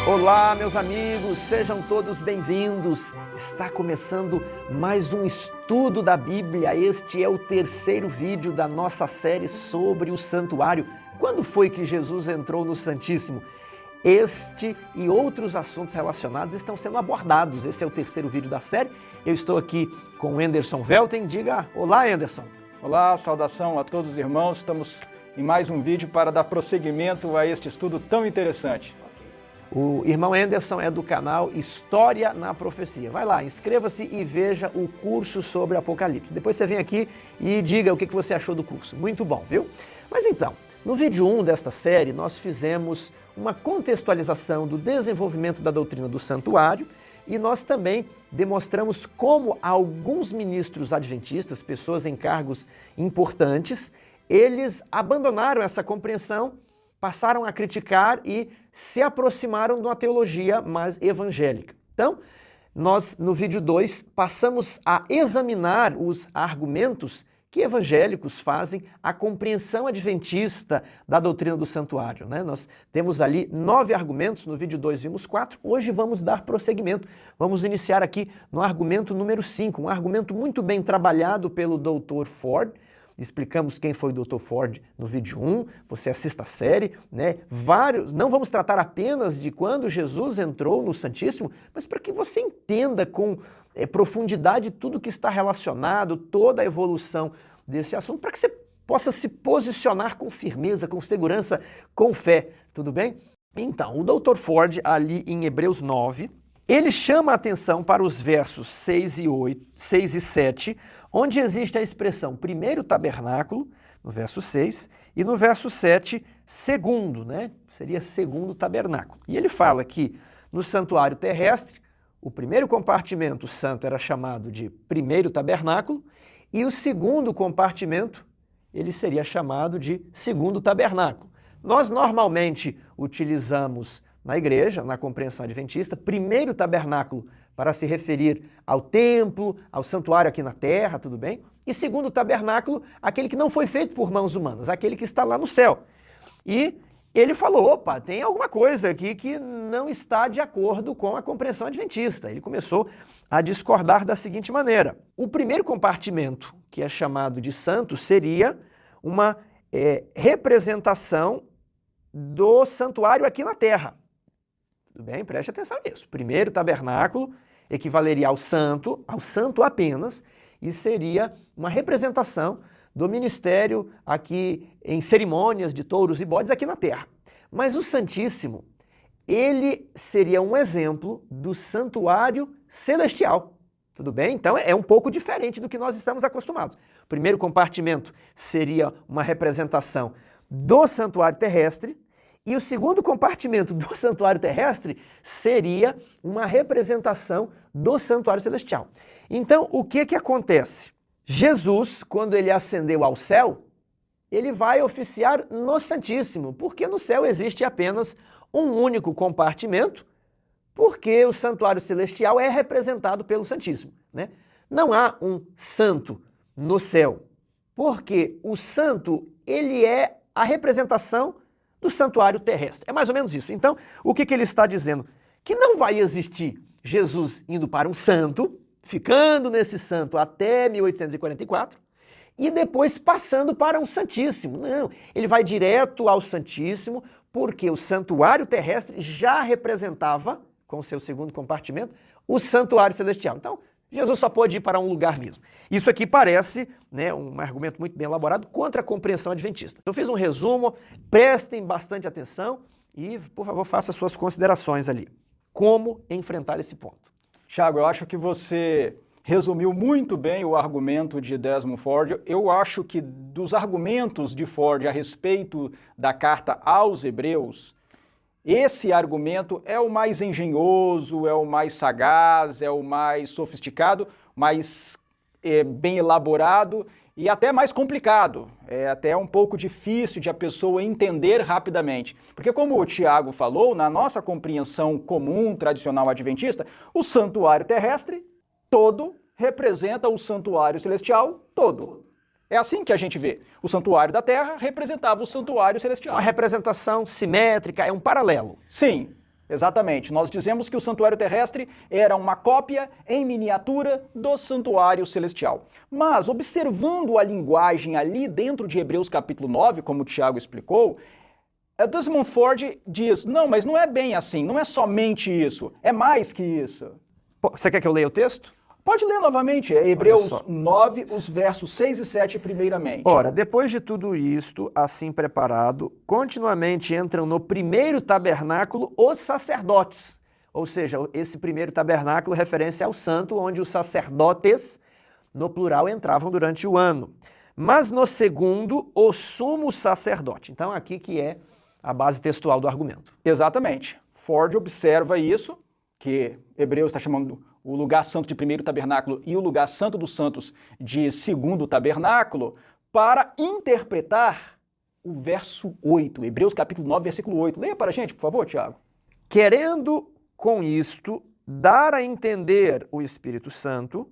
Olá, meus amigos, sejam todos bem-vindos. Está começando mais um estudo da Bíblia. Este é o terceiro vídeo da nossa série sobre o santuário. Quando foi que Jesus entrou no Santíssimo? Este e outros assuntos relacionados estão sendo abordados. Esse é o terceiro vídeo da série. Eu estou aqui com o Anderson Velten. Diga olá, Anderson. Olá, saudação a todos os irmãos. Estamos em mais um vídeo para dar prosseguimento a este estudo tão interessante. O irmão Anderson é do canal História na Profecia. Vai lá, inscreva-se e veja o curso sobre Apocalipse. Depois você vem aqui e diga o que você achou do curso. Muito bom, viu? Mas então, no vídeo 1 desta série, nós fizemos uma contextualização do desenvolvimento da doutrina do santuário e nós também demonstramos como alguns ministros adventistas, pessoas em cargos importantes, eles abandonaram essa compreensão, passaram a criticar e se aproximaram de uma teologia mais evangélica. Então, nós no vídeo 2 passamos a examinar os argumentos que evangélicos fazem à compreensão adventista da doutrina do santuário, né? Nós temos ali 9 argumentos, no vídeo 2 vimos 4, hoje vamos dar prosseguimento. Vamos iniciar aqui no argumento número 5, um argumento muito bem trabalhado pelo Dr. Ford. Explicamos quem foi o Dr. Ford no vídeo 1, você assista a série, né? Não vamos tratar apenas de quando Jesus entrou no Santíssimo, mas para que você entenda com profundidade tudo que está relacionado, toda a evolução desse assunto, para que você possa se posicionar com firmeza, com segurança, com fé, tudo bem? Então, o Dr. Ford, ali em Hebreus 9, ele chama a atenção para os versos 6 e 7, onde existe a expressão primeiro tabernáculo, no verso 6, e no verso 7, segundo, né? Seria segundo tabernáculo. E ele fala que no santuário terrestre, o primeiro compartimento santo era chamado de primeiro tabernáculo, e o segundo compartimento, ele seria chamado de segundo tabernáculo. Nós normalmente utilizamos na igreja, na compreensão adventista, primeiro tabernáculo para se referir ao templo, ao santuário aqui na terra, tudo bem? E segundo tabernáculo, aquele que não foi feito por mãos humanas, aquele que está lá no céu. E ele falou, opa, tem alguma coisa aqui que não está de acordo com a compreensão adventista. Ele começou a discordar da seguinte maneira. O primeiro compartimento, que é chamado de santo, seria uma representação do santuário aqui na terra. Tudo bem? Preste atenção nisso. Primeiro tabernáculo equivaleria ao santo apenas, e seria uma representação do ministério aqui em cerimônias de touros e bodes aqui na terra. Mas o Santíssimo, ele seria um exemplo do santuário celestial. Tudo bem? Então é um pouco diferente do que nós estamos acostumados. O primeiro compartimento seria uma representação do santuário terrestre, e o segundo compartimento do santuário terrestre seria uma representação do santuário celestial. Então, o que acontece? Jesus, quando ele ascendeu ao céu, ele vai oficiar no Santíssimo, porque no céu existe apenas um único compartimento, porque o santuário celestial é representado pelo Santíssimo, né? Não há um santo no céu, porque o santo, ele é a representação do santuário terrestre. É mais ou menos isso. Então, o que ele está dizendo? Que não vai existir Jesus indo para um santo, ficando nesse santo até 1844, e depois passando para um santíssimo. Não, ele vai direto ao santíssimo, porque o santuário terrestre já representava, com o seu segundo compartimento, o santuário celestial. Então, Jesus só pode ir para um lugar mesmo. Isso aqui parece, né, um argumento muito bem elaborado contra a compreensão adventista. Eu fiz um resumo, prestem bastante atenção e, por favor, faça suas considerações ali. Como enfrentar esse ponto? Thiago, eu acho que você resumiu muito bem o argumento de Desmond Ford. Eu acho que dos argumentos de Ford a respeito da carta aos Hebreus, esse argumento é o mais engenhoso, é o mais sagaz, é o mais sofisticado, mais bem elaborado e até mais complicado. É até um pouco difícil de a pessoa entender rapidamente. Porque como o Tiago falou, na nossa compreensão comum, tradicional adventista, o santuário terrestre todo representa o santuário celestial todo. É assim que a gente vê. O santuário da terra representava o santuário celestial. Uma representação simétrica, é um paralelo. Sim. Exatamente. Nós dizemos que o santuário terrestre era uma cópia em miniatura do santuário celestial. Mas, observando a linguagem ali dentro de Hebreus capítulo 9, como o Tiago explicou, Desmond Ford diz, não, mas não é bem assim, não é somente isso, é mais que isso. Você quer que eu leia o texto? Pode ler novamente, Hebreus 9, os versos 6 e 7 primeiramente. Ora, depois de tudo isto, assim preparado, continuamente entram no primeiro tabernáculo os sacerdotes. Ou seja, esse primeiro tabernáculo referência ao santo, onde os sacerdotes, no plural, entravam durante o ano. Mas no segundo, o sumo sacerdote. Então aqui que é a base textual do argumento. Exatamente. Ford observa isso, que Hebreus está chamando o lugar santo de primeiro tabernáculo e o lugar santo dos santos de segundo tabernáculo, para interpretar o verso 8, Hebreus capítulo 9, versículo 8. Leia para a gente, por favor, Tiago. Querendo com isto dar a entender o Espírito Santo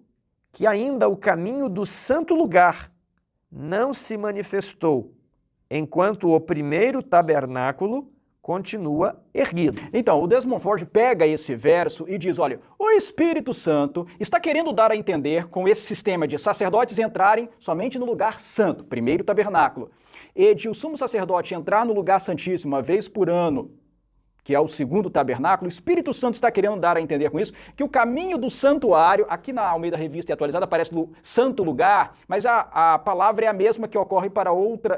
que ainda o caminho do santo lugar não se manifestou, enquanto o primeiro tabernáculo continua erguido. Então, o Desmond Ford pega esse verso e diz, olha, o Espírito Santo está querendo dar a entender com esse sistema de sacerdotes entrarem somente no lugar santo, primeiro tabernáculo, e de o sumo sacerdote entrar no lugar santíssimo uma vez por ano, que é o segundo tabernáculo. O Espírito Santo está querendo dar a entender com isso que o caminho do santuário, aqui na Almeida Revista e Atualizada aparece no santo lugar, mas a palavra é a mesma que ocorre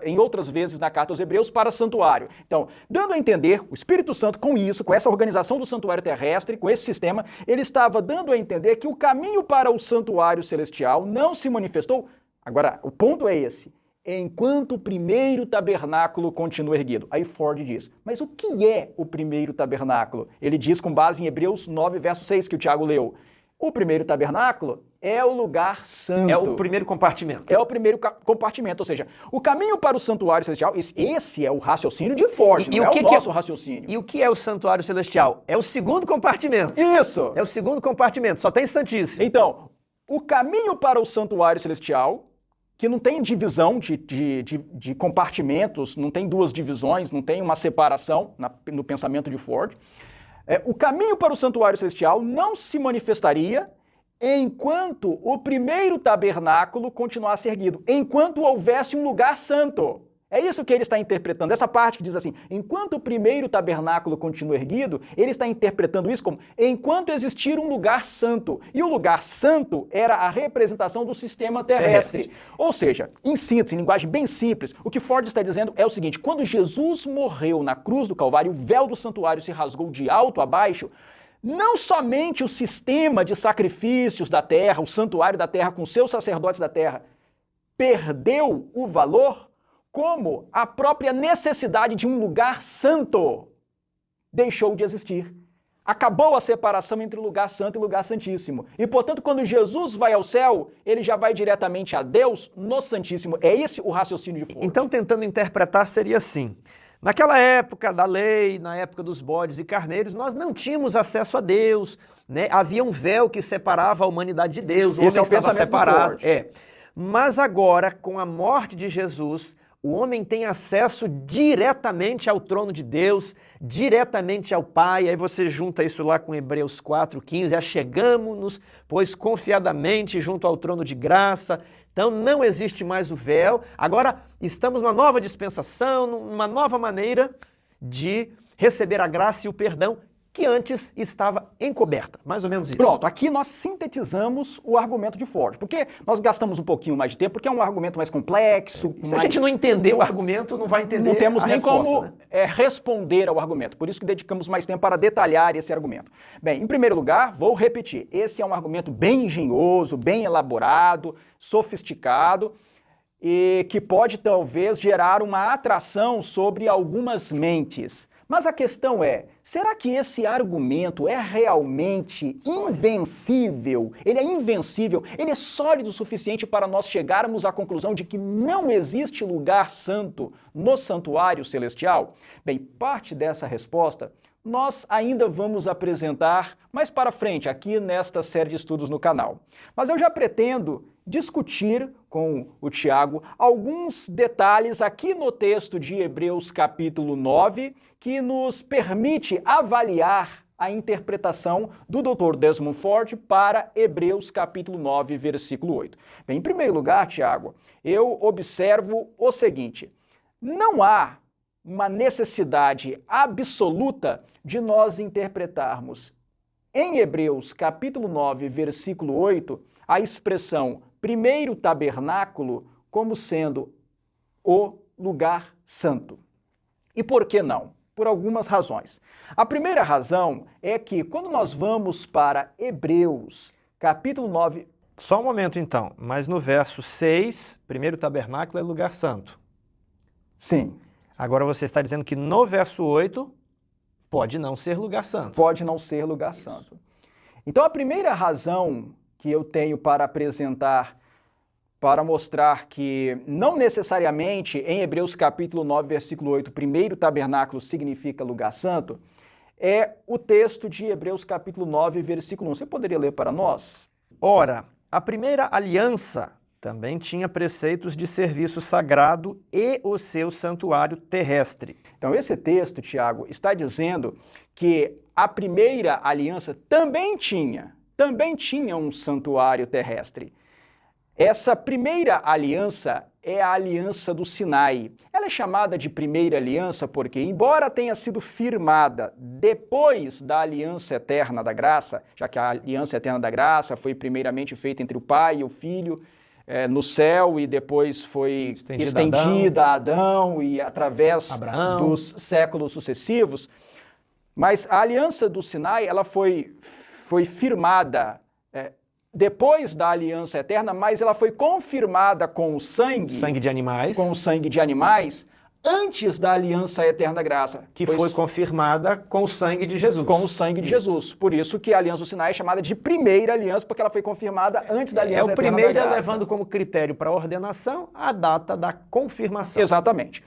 em outras vezes na carta aos Hebreus para santuário. Então, dando a entender, o Espírito Santo com isso, com essa organização do santuário terrestre, com esse sistema, ele estava dando a entender que o caminho para o santuário celestial não se manifestou. Agora, o ponto é esse. Enquanto o primeiro tabernáculo continua erguido. Aí Ford diz, mas o que é o primeiro tabernáculo? Ele diz com base em Hebreus 9, verso 6, que o Tiago leu. O primeiro tabernáculo é o lugar santo. É o primeiro compartimento. É o primeiro compartimento, ou seja, o caminho para o santuário celestial, esse é o raciocínio de Ford, não é o nosso raciocínio. E o que é o santuário celestial? É o segundo compartimento. Isso! É o segundo compartimento, só tem santíssimo. Então, o caminho para o santuário celestial, que não tem divisão de compartimentos, não tem duas divisões, não tem uma separação no pensamento de Ford. O caminho para o santuário celestial não se manifestaria enquanto o primeiro tabernáculo continuasse erguido, enquanto houvesse um lugar santo. É isso que ele está interpretando. Essa parte que diz assim, enquanto o primeiro tabernáculo continua erguido, ele está interpretando isso como enquanto existir um lugar santo. E o lugar santo era a representação do sistema terrestre. Ou seja, em síntese, em linguagem bem simples, o que Ford está dizendo é o seguinte, quando Jesus morreu na cruz do Calvário, o véu do santuário se rasgou de alto a baixo, não somente o sistema de sacrifícios da terra, o santuário da terra com seus sacerdotes da terra, perdeu o valor, como a própria necessidade de um lugar santo deixou de existir. Acabou a separação entre o lugar santo e o lugar santíssimo. E, portanto, quando Jesus vai ao céu, ele já vai diretamente a Deus no Santíssimo. É esse o raciocínio de Ford. Então, tentando interpretar, seria assim. Naquela época da lei, na época dos bodes e carneiros, nós não tínhamos acesso a Deus, né? Havia um véu que separava a humanidade de Deus, o homem estava separado. Mas agora, com a morte de Jesus, o homem tem acesso diretamente ao trono de Deus, diretamente ao Pai. Aí você junta isso lá com Hebreus 4:15, achegamo-nos, pois confiadamente junto ao trono de graça. Então não existe mais o véu. Agora estamos numa nova dispensação, numa nova maneira de receber a graça e o perdão que antes estava encoberta. Mais ou menos isso. Pronto, aqui nós sintetizamos o argumento de Ford, porque nós gastamos um pouquinho mais de tempo, porque é um argumento mais complexo. Se a gente não entender o argumento, não vai entender não temos a nem resposta, como né? responder ao argumento. Por isso que dedicamos mais tempo para detalhar esse argumento. Bem, em primeiro lugar, vou repetir, esse é um argumento bem engenhoso, bem elaborado, sofisticado, e que pode talvez gerar uma atração sobre algumas mentes. Mas a questão é, será que esse argumento é realmente invencível? Ele é invencível? Ele é sólido o suficiente para nós chegarmos à conclusão de que não existe lugar santo no santuário celestial? Bem, parte dessa resposta nós ainda vamos apresentar mais para frente, aqui nesta série de estudos no canal. Mas eu já pretendo discutir com o Tiago alguns detalhes aqui no texto de Hebreus capítulo 9, que nos permite avaliar a interpretação do Dr. Desmond Ford para Hebreus capítulo 9, versículo 8. Bem, em primeiro lugar, Tiago, eu observo o seguinte: não há uma necessidade absoluta de nós interpretarmos em Hebreus capítulo 9, versículo 8, a expressão primeiro tabernáculo como sendo o lugar santo. E por que não? Por algumas razões. A primeira razão é que quando nós vamos para Hebreus capítulo 9... Só um momento então, mas no verso 6, primeiro tabernáculo é lugar santo. Sim. Agora você está dizendo que no verso 8 pode não ser lugar santo. Pode não ser lugar santo. Então a primeira razão que eu tenho para apresentar, para mostrar que não necessariamente em Hebreus capítulo 9, versículo 8, primeiro tabernáculo significa lugar santo, é o texto de Hebreus capítulo 9, versículo 1. Você poderia ler para nós? Ora, a primeira aliança também tinha preceitos de serviço sagrado e o seu santuário terrestre. Então esse texto, Tiago, está dizendo que a primeira aliança também tinha um santuário terrestre. Essa primeira aliança é a aliança do Sinai. Ela é chamada de primeira aliança porque, embora tenha sido firmada depois da aliança eterna da graça, já que a aliança eterna da graça foi primeiramente feita entre o Pai e o Filho no céu e depois foi estendida a Adão e através Abraão, dos séculos sucessivos, mas a aliança do Sinai ela foi firmada depois da aliança eterna, mas ela foi confirmada com o sangue de animais, com o sangue de animais, antes da aliança eterna da graça. Que foi confirmada com o sangue de Jesus. Com o sangue de Jesus. Por isso que a aliança do Sinai é chamada de primeira aliança, porque ela foi confirmada antes da aliança eterna da graça. É o primeiro levando como critério para a ordenação a data da confirmação. Exatamente.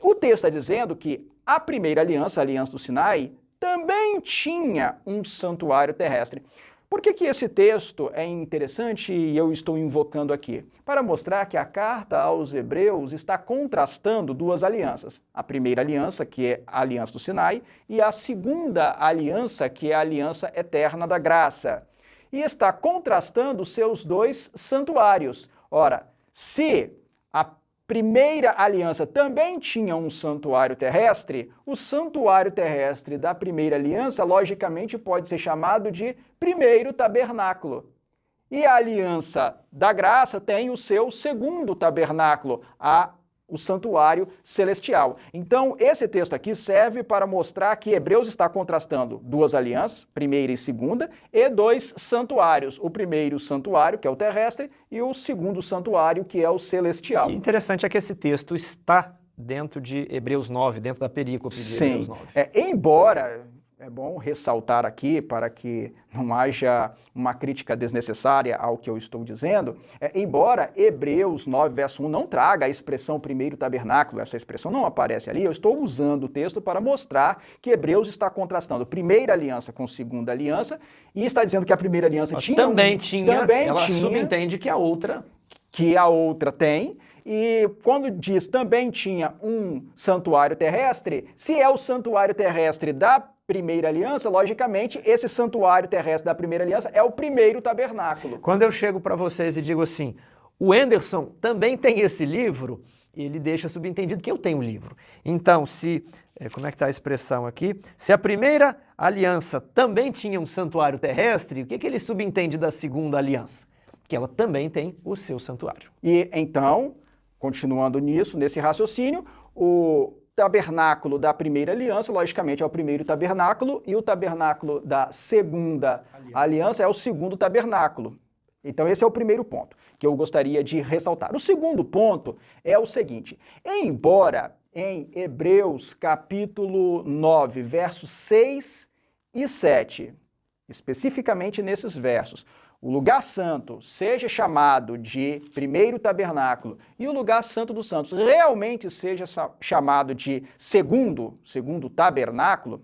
O texto está dizendo que a primeira aliança, a aliança do Sinai, também tinha um santuário terrestre. Por que esse texto é interessante e eu estou invocando aqui? Para mostrar que a carta aos Hebreus está contrastando duas alianças. A primeira aliança, que é a aliança do Sinai, e a segunda aliança, que é a aliança eterna da graça. E está contrastando seus dois santuários. Ora, se a primeira aliança também tinha um santuário terrestre, o santuário terrestre da primeira aliança, logicamente, pode ser chamado de primeiro tabernáculo. E a aliança da graça tem o seu segundo tabernáculo, o santuário celestial. Então, esse texto aqui serve para mostrar que Hebreus está contrastando duas alianças, primeira e segunda, e dois santuários. O primeiro santuário, que é o terrestre, e o segundo santuário, que é o celestial. E interessante é que esse texto está dentro de Hebreus 9, dentro da perícope de Hebreus 9. Embora... É bom ressaltar aqui, para que não haja uma crítica desnecessária ao que eu estou dizendo, embora Hebreus 9, verso 1 não traga a expressão primeiro tabernáculo, essa expressão não aparece ali, eu estou usando o texto para mostrar que Hebreus está contrastando primeira aliança com segunda aliança e está dizendo que a primeira aliança também tinha, subentende que a outra tem. E quando diz também tinha um santuário terrestre, se é o santuário terrestre da primeira aliança, logicamente, esse santuário terrestre da primeira aliança é o primeiro tabernáculo. Quando eu chego para vocês e digo assim, o Anderson também tem esse livro, ele deixa subentendido que eu tenho o livro. Então, como é que está a expressão aqui? Se a primeira aliança também tinha um santuário terrestre, o que ele subentende da segunda aliança? Que ela também tem o seu santuário. E então, continuando nesse raciocínio, o tabernáculo da primeira aliança, logicamente, é o primeiro tabernáculo, e o tabernáculo da segunda aliança é o segundo tabernáculo. Então, esse é o primeiro ponto que eu gostaria de ressaltar. O segundo ponto é o seguinte: embora em Hebreus capítulo 9, versos 6 e 7, especificamente nesses versos, o lugar santo seja chamado de primeiro tabernáculo e o lugar santo dos santos realmente seja chamado de segundo tabernáculo,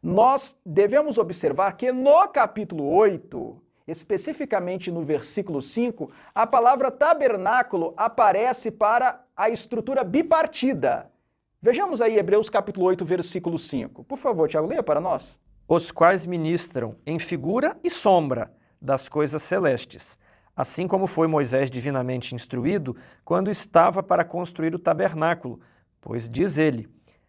nós devemos observar que no capítulo 8, especificamente no versículo 5, a palavra tabernáculo aparece para a estrutura bipartida. Vejamos aí Hebreus capítulo 8, versículo 5. Por favor, Tiago, leia para nós. Os quais ministram em figura e sombra das coisas celestes, assim como foi Moisés divinamente instruído quando estava para construir o tabernáculo, pois diz ele: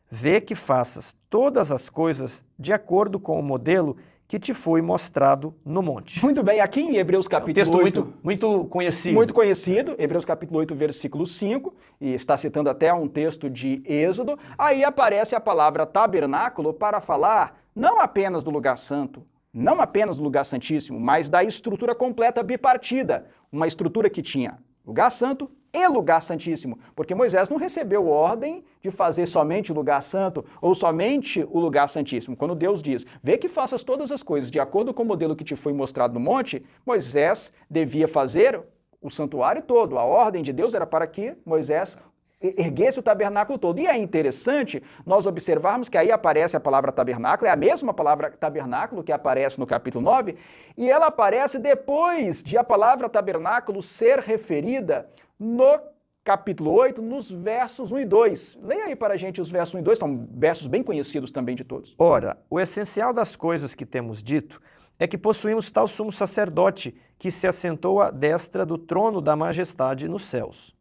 vê que faças todas as coisas de acordo com o modelo que te foi mostrado no monte. Muito bem, aqui em Hebreus capítulo 8... muito conhecido. Muito conhecido, Hebreus capítulo 8, versículo 5, e está citando até um texto de Êxodo. Aí aparece a palavra tabernáculo para falar não apenas do lugar santo, não apenas do lugar santíssimo, mas da estrutura completa bipartida. Uma estrutura que tinha lugar santo e lugar santíssimo, porque Moisés não recebeu ordem de fazer somente o lugar santo ou somente o lugar santíssimo. Quando Deus diz, vê que faças todas as coisas de acordo com o modelo que te foi mostrado no monte, Moisés devia fazer o santuário todo. A ordem de Deus era para que Moisés erguesse o tabernáculo todo. E é interessante nós observarmos que aí aparece a palavra tabernáculo, é a mesma palavra tabernáculo que aparece no capítulo 9, e ela aparece depois de a palavra tabernáculo ser referida no capítulo 8, nos versos 1 e 2. Leia aí para a gente os versos 1 e 2, são versos bem conhecidos também de todos. Ora, o essencial das coisas que temos dito é que possuímos tal sumo sacerdote que se assentou à destra do trono da majestade nos céus,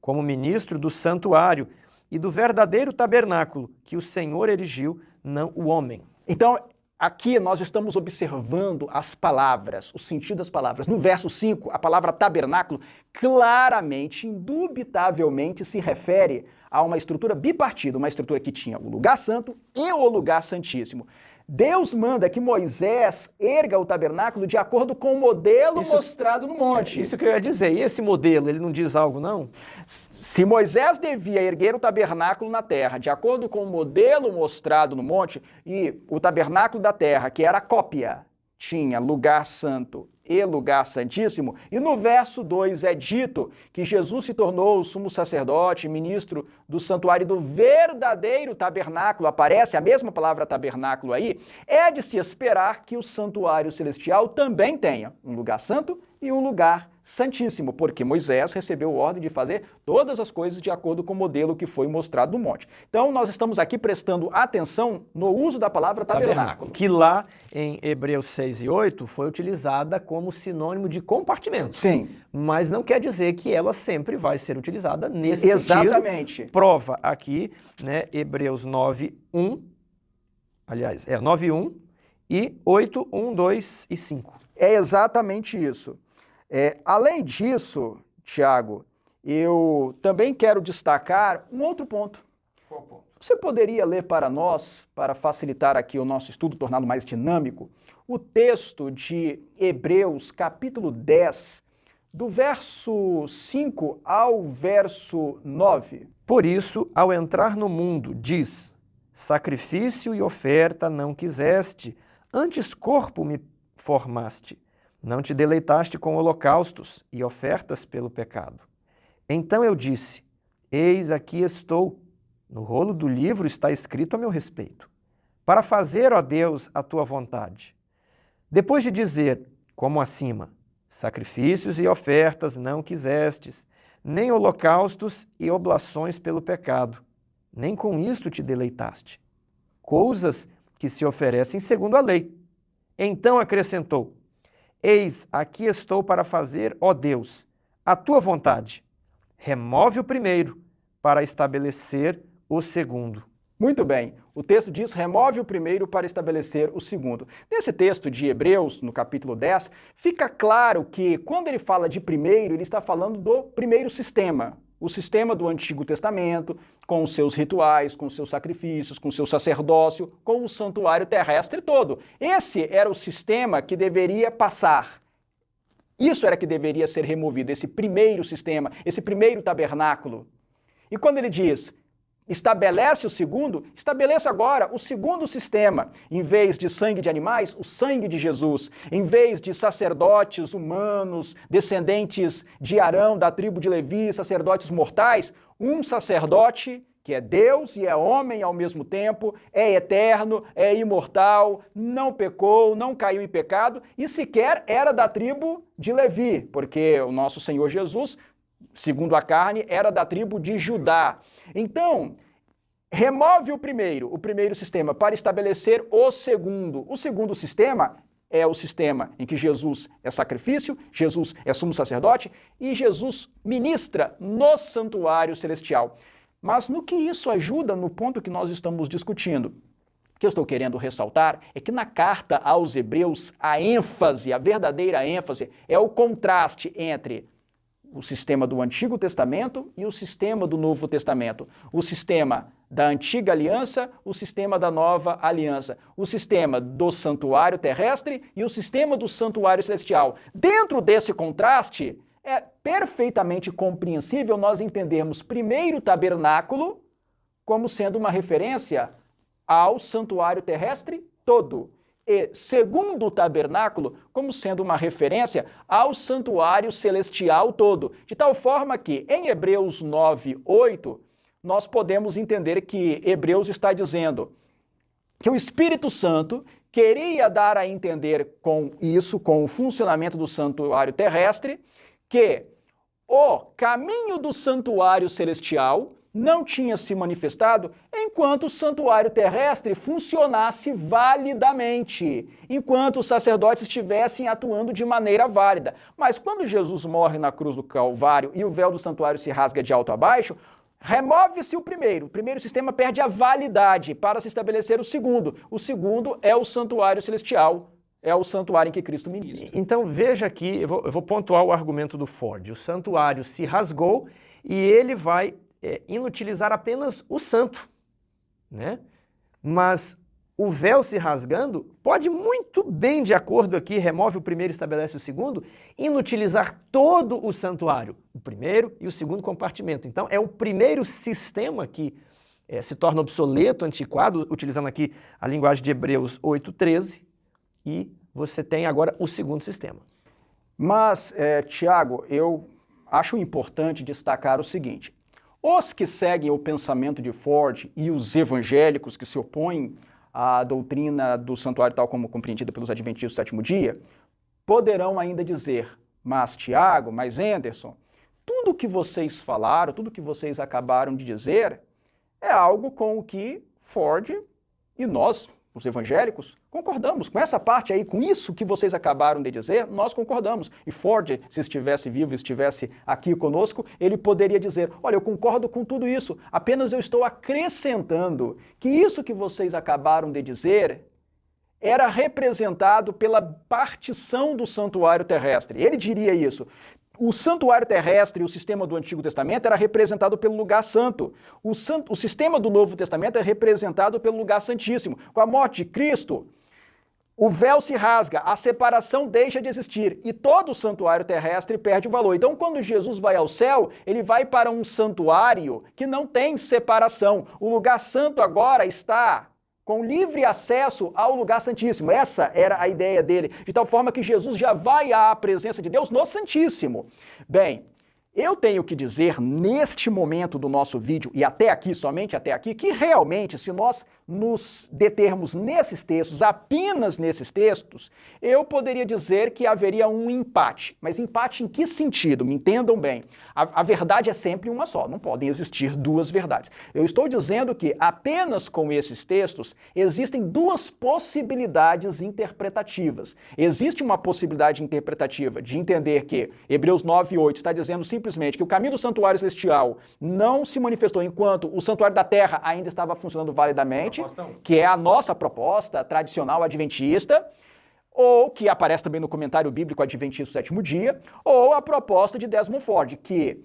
como ministro do santuário e do verdadeiro tabernáculo que o Senhor erigiu, não o homem. Então, aqui nós estamos observando as palavras, o sentido das palavras. No verso 5, a palavra tabernáculo claramente, indubitavelmente se refere a uma estrutura bipartida, uma estrutura que tinha o lugar santo e o lugar santíssimo. Deus manda que Moisés erga o tabernáculo de acordo com o modelo mostrado no monte. Isso que eu ia dizer. E esse modelo, ele não diz algo, não? Se Moisés devia erguer o tabernáculo na terra de acordo com o modelo mostrado no monte, e o tabernáculo da terra, que era a cópia, tinha lugar santo e lugar santíssimo, e no verso 2 é dito que Jesus se tornou o sumo sacerdote, ministro do santuário do verdadeiro tabernáculo, aparece a mesma palavra tabernáculo aí, é de se esperar que o santuário celestial também tenha um lugar santo e um lugar santíssimo, porque Moisés recebeu ordem de fazer todas as coisas de acordo com o modelo que foi mostrado no monte. Então, nós estamos aqui prestando atenção no uso da palavra tabernáculo. Que lá em Hebreus 6 e 8 foi utilizada como sinônimo de compartimento. Sim. Mas não quer dizer que ela sempre vai ser utilizada nesse Exatamente. sentido. Prova aqui, né, Hebreus 9, 1, aliás, 9, 1 e 8, 1, 2 e 5. É exatamente isso. Além disso, Tiago, eu também quero destacar um outro ponto. Qual ponto? Você poderia ler para nós, para facilitar aqui o nosso estudo, torná-lo mais dinâmico, o texto de Hebreus, capítulo 10, do verso 5 ao verso 9. Por isso, ao entrar no mundo, diz: sacrifício e oferta não quiseste, antes corpo me formaste. Não te deleitaste com holocaustos e ofertas pelo pecado. Então eu disse: eis aqui estou. No rolo do livro está escrito a meu respeito, para fazer, ó Deus, a tua vontade. Depois de dizer, como acima, sacrifícios e ofertas não quisestes, nem holocaustos e oblações pelo pecado, nem com isto te deleitaste. Coisas que se oferecem segundo a lei. Então acrescentou: eis, aqui estou para fazer, ó Deus, a tua vontade. Remove o primeiro, para estabelecer o segundo. Muito bem. O texto diz, remove o primeiro para estabelecer o segundo. Nesse texto de Hebreus, no capítulo 10, fica claro que quando ele fala de primeiro, ele está falando do primeiro sistema. O sistema do Antigo Testamento, com os seus rituais, com os seus sacrifícios, com o seu sacerdócio, com o santuário terrestre todo. Esse era o sistema que deveria passar. Isso era que deveria ser removido, esse primeiro sistema, esse primeiro tabernáculo. E quando ele diz, estabelece o segundo, estabeleça agora o segundo sistema. Em vez de sangue de animais, o sangue de Jesus. Em vez de sacerdotes humanos, descendentes de Arão, da tribo de Levi, sacerdotes mortais, um sacerdote que é Deus e é homem ao mesmo tempo, é eterno, é imortal, não pecou, não caiu em pecado e sequer era da tribo de Levi, porque o nosso Senhor Jesus, segundo a carne, era da tribo de Judá. Então, remove o primeiro sistema para estabelecer o segundo. O segundo sistema é o sistema em que Jesus é sacrifício, Jesus é sumo sacerdote e Jesus ministra no santuário celestial. Mas no que isso ajuda no ponto que nós estamos discutindo? O que eu estou querendo ressaltar é que na carta aos Hebreus, a ênfase, a verdadeira ênfase, é o contraste entre o sistema do Antigo Testamento e o sistema do Novo Testamento. O sistema da Antiga Aliança, o sistema da Nova Aliança. O sistema do santuário terrestre e o sistema do santuário celestial. Dentro desse contraste, é perfeitamente compreensível nós entendermos primeiro o tabernáculo como sendo uma referência ao santuário terrestre todo. E segundo o tabernáculo, como sendo uma referência ao santuário celestial todo. De tal forma que, em Hebreus 9:8, nós podemos entender que Hebreus está dizendo que o Espírito Santo queria dar a entender com isso, com o funcionamento do santuário terrestre, que o caminho do santuário celestial não tinha se manifestado enquanto o santuário terrestre funcionasse validamente, enquanto os sacerdotes estivessem atuando de maneira válida. Mas quando Jesus morre na cruz do Calvário e o véu do santuário se rasga de alto a baixo, remove-se o primeiro sistema perde a validade para se estabelecer o segundo. O segundo é o santuário celestial, é o santuário em que Cristo ministra. Então veja aqui, eu vou pontuar o argumento do Ford. O santuário se rasgou e ele vai inutilizar apenas o santo, né? Mas o véu se rasgando pode muito bem, de acordo aqui, remove o primeiro e estabelece o segundo, inutilizar todo o santuário, o primeiro e o segundo compartimento. Então é o primeiro sistema que se torna obsoleto, antiquado, utilizando aqui a linguagem de Hebreus 8:13, e você tem agora o segundo sistema. Mas, Tiago, eu acho importante destacar o seguinte: os que seguem o pensamento de Ford e os evangélicos que se opõem à doutrina do santuário tal como compreendida pelos adventistas do sétimo dia, poderão ainda dizer, mas Tiago, mas Anderson, tudo que vocês falaram, tudo que vocês acabaram de dizer, é algo com o que Ford e nós, os evangélicos, concordamos. Com essa parte aí, com isso que vocês acabaram de dizer, nós concordamos. E Ford, se estivesse vivo, estivesse aqui conosco, ele poderia dizer, olha, eu concordo com tudo isso, apenas eu estou acrescentando que isso que vocês acabaram de dizer era representado pela partição do santuário terrestre. Ele diria isso. O santuário terrestre, o sistema do Antigo Testamento, era representado pelo lugar santo. O sistema do Novo Testamento é representado pelo lugar santíssimo. Com a morte de Cristo, o véu se rasga, a separação deixa de existir e todo o santuário terrestre perde o valor. Então, quando Jesus vai ao céu, ele vai para um santuário que não tem separação. O lugar santo agora está com livre acesso ao lugar santíssimo. Essa era a ideia dele, de tal forma que Jesus já vai à presença de Deus no Santíssimo. Bem, eu tenho que dizer neste momento do nosso vídeo, e até aqui, somente até aqui, que realmente, se nós nos determos nesses textos, apenas nesses textos, eu poderia dizer que haveria um empate. Mas empate em que sentido? Me entendam bem. A verdade é sempre uma só, não podem existir duas verdades. Eu estou dizendo que apenas com esses textos existem duas possibilidades interpretativas. Existe uma possibilidade interpretativa de entender que Hebreus 9:8 está dizendo simplesmente que o caminho do santuário celestial não se manifestou enquanto o santuário da terra ainda estava funcionando validamente, que é a nossa proposta tradicional adventista, ou que aparece também no comentário bíblico adventista do sétimo dia, ou a proposta de Desmond Ford, que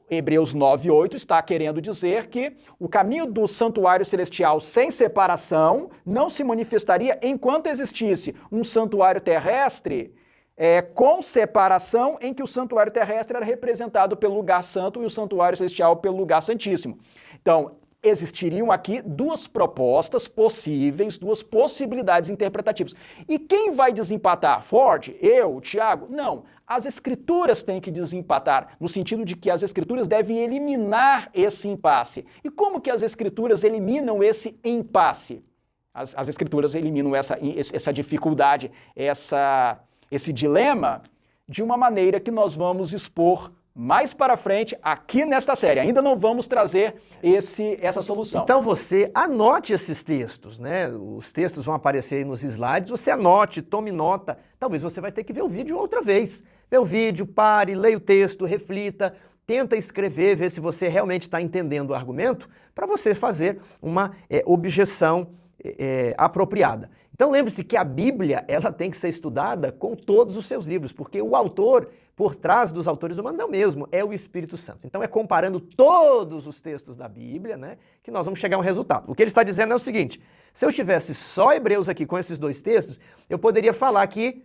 Hebreus 9:8 está querendo dizer que o caminho do santuário celestial sem separação não se manifestaria enquanto existisse um santuário terrestre com separação, em que o santuário terrestre era representado pelo lugar santo e o santuário celestial pelo lugar santíssimo. Então, existiriam aqui duas propostas possíveis, duas possibilidades interpretativas. E quem vai desempatar? Ford? Eu? Tiago? Não. As Escrituras têm que desempatar, no sentido de que as Escrituras devem eliminar esse impasse. E como que as Escrituras eliminam esse impasse? As Escrituras eliminam essa dificuldade, esse dilema, de uma maneira que nós vamos expor mais para frente aqui nesta série. Ainda não vamos trazer essa solução. Então você anote esses textos, né? Os textos vão aparecer aí nos slides, você anote, tome nota. Talvez você vai ter que ver o vídeo outra vez. Vê o vídeo, pare, leia o texto, reflita, tenta escrever, ver se você realmente está entendendo o argumento, para você fazer uma objeção apropriada. Então lembre-se que a Bíblia ela tem que ser estudada com todos os seus livros, porque o autor por trás dos autores humanos é o mesmo, é o Espírito Santo. Então é comparando todos os textos da Bíblia, né, que nós vamos chegar a um resultado. O que ele está dizendo é o seguinte: se eu tivesse só Hebreus aqui com esses dois textos, eu poderia falar que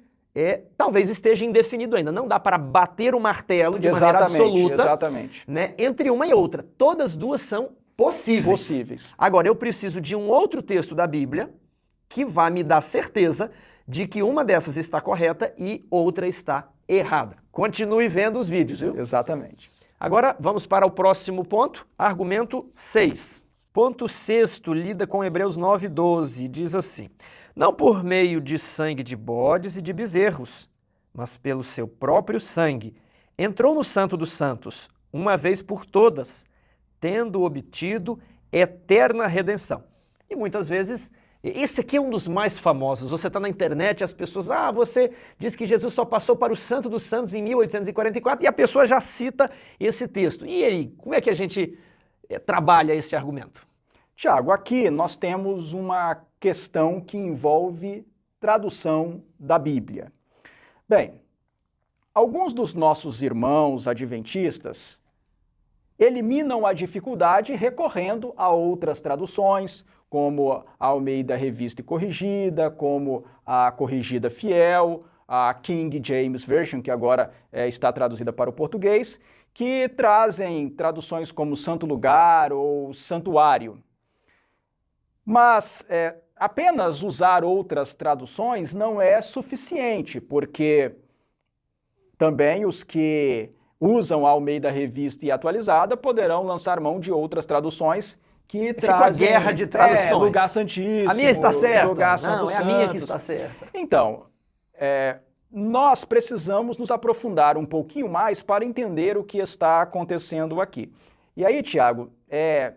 talvez esteja indefinido ainda. Não dá para bater o martelo de maneira absoluta, né, entre uma e outra. Todas duas são possíveis. Agora, eu preciso de um outro texto da Bíblia que vai me dar certeza de que uma dessas está correta e outra está errada. Continue vendo os vídeos, viu? Exatamente. Agora, vamos para o próximo ponto, argumento 6. Ponto 6º lida com Hebreus 9:12, diz assim: não por meio de sangue de bodes e de bezerros, mas pelo seu próprio sangue, entrou no Santo dos Santos, uma vez por todas, tendo obtido eterna redenção. E muitas vezes, esse aqui é um dos mais famosos. Você está na internet, as pessoas, você diz que Jesus só passou para o Santo dos Santos em 1844, e a pessoa já cita esse texto. E aí, como é que a gente trabalha esse argumento? Tiago, aqui nós temos uma questão que envolve tradução da Bíblia. Bem, alguns dos nossos irmãos adventistas eliminam a dificuldade recorrendo a outras traduções, como a Almeida Revista e Corrigida, como a Corrigida Fiel, a King James Version, que agora está traduzida para o português, que trazem traduções como Santo Lugar ou Santuário. Mas apenas usar outras traduções não é suficiente, porque também os que usam a Almeida Revista e Atualizada poderão lançar mão de outras traduções que trazem a guerra de traduções. Lugar Santíssimo. A minha está certa. Lugar Santo Não, é a minha que está certa. Então, nós precisamos nos aprofundar um pouquinho mais para entender o que está acontecendo aqui. E aí, Tiago, é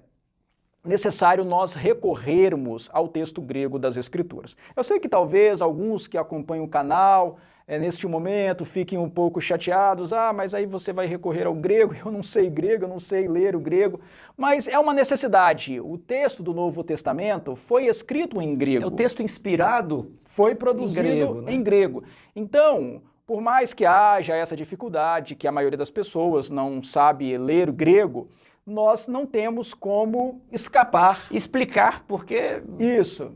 necessário nós recorrermos ao texto grego das Escrituras. Eu sei que talvez alguns que acompanham o canal neste momento fiquem um pouco chateados, mas aí você vai recorrer ao grego, eu não sei grego, eu não sei ler o grego, mas é uma necessidade. O texto do Novo Testamento foi escrito em grego. É o texto inspirado, foi produzido em grego. Então, por mais que haja essa dificuldade, que a maioria das pessoas não sabe ler o grego, nós não temos como escapar. Explicar, porque... Isso.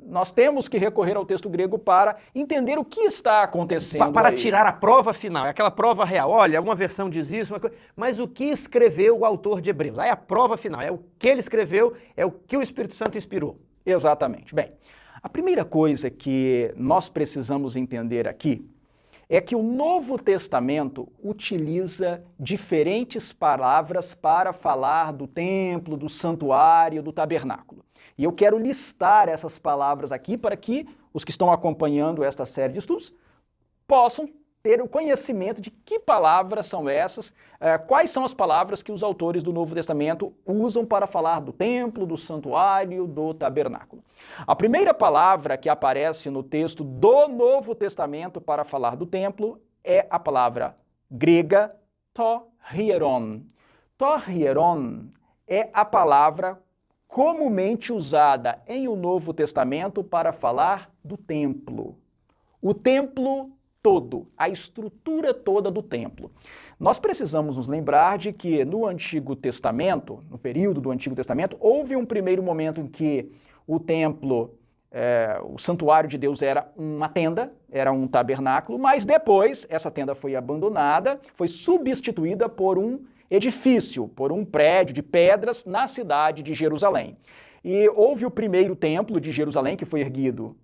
Nós temos que recorrer ao texto grego para entender o que está acontecendo para aí. Tirar a prova final, aquela prova real. Olha, uma versão diz isso, mas o que escreveu o autor de Hebreus? Aí a prova final, é o que ele escreveu, é o que o Espírito Santo inspirou. Exatamente. Bem, a primeira coisa que nós precisamos entender aqui é que o Novo Testamento utiliza diferentes palavras para falar do templo, do santuário, do tabernáculo. E eu quero listar essas palavras aqui para que os que estão acompanhando esta série de estudos possam ter o conhecimento de que palavras são essas, quais são as palavras que os autores do Novo Testamento usam para falar do templo, do santuário, do tabernáculo. A primeira palavra que aparece no texto do Novo Testamento para falar do templo é a palavra grega torhieron. Torhieron é a palavra comumente usada em o Novo Testamento para falar do templo. O templo todo, a estrutura toda do templo. Nós precisamos nos lembrar de que no Antigo Testamento, no período do Antigo Testamento, houve um primeiro momento em que o templo, o santuário de Deus era uma tenda, era um tabernáculo, mas depois essa tenda foi abandonada, foi substituída por um edifício, por um prédio de pedras na cidade de Jerusalém. E houve o primeiro templo de Jerusalém, que foi erguido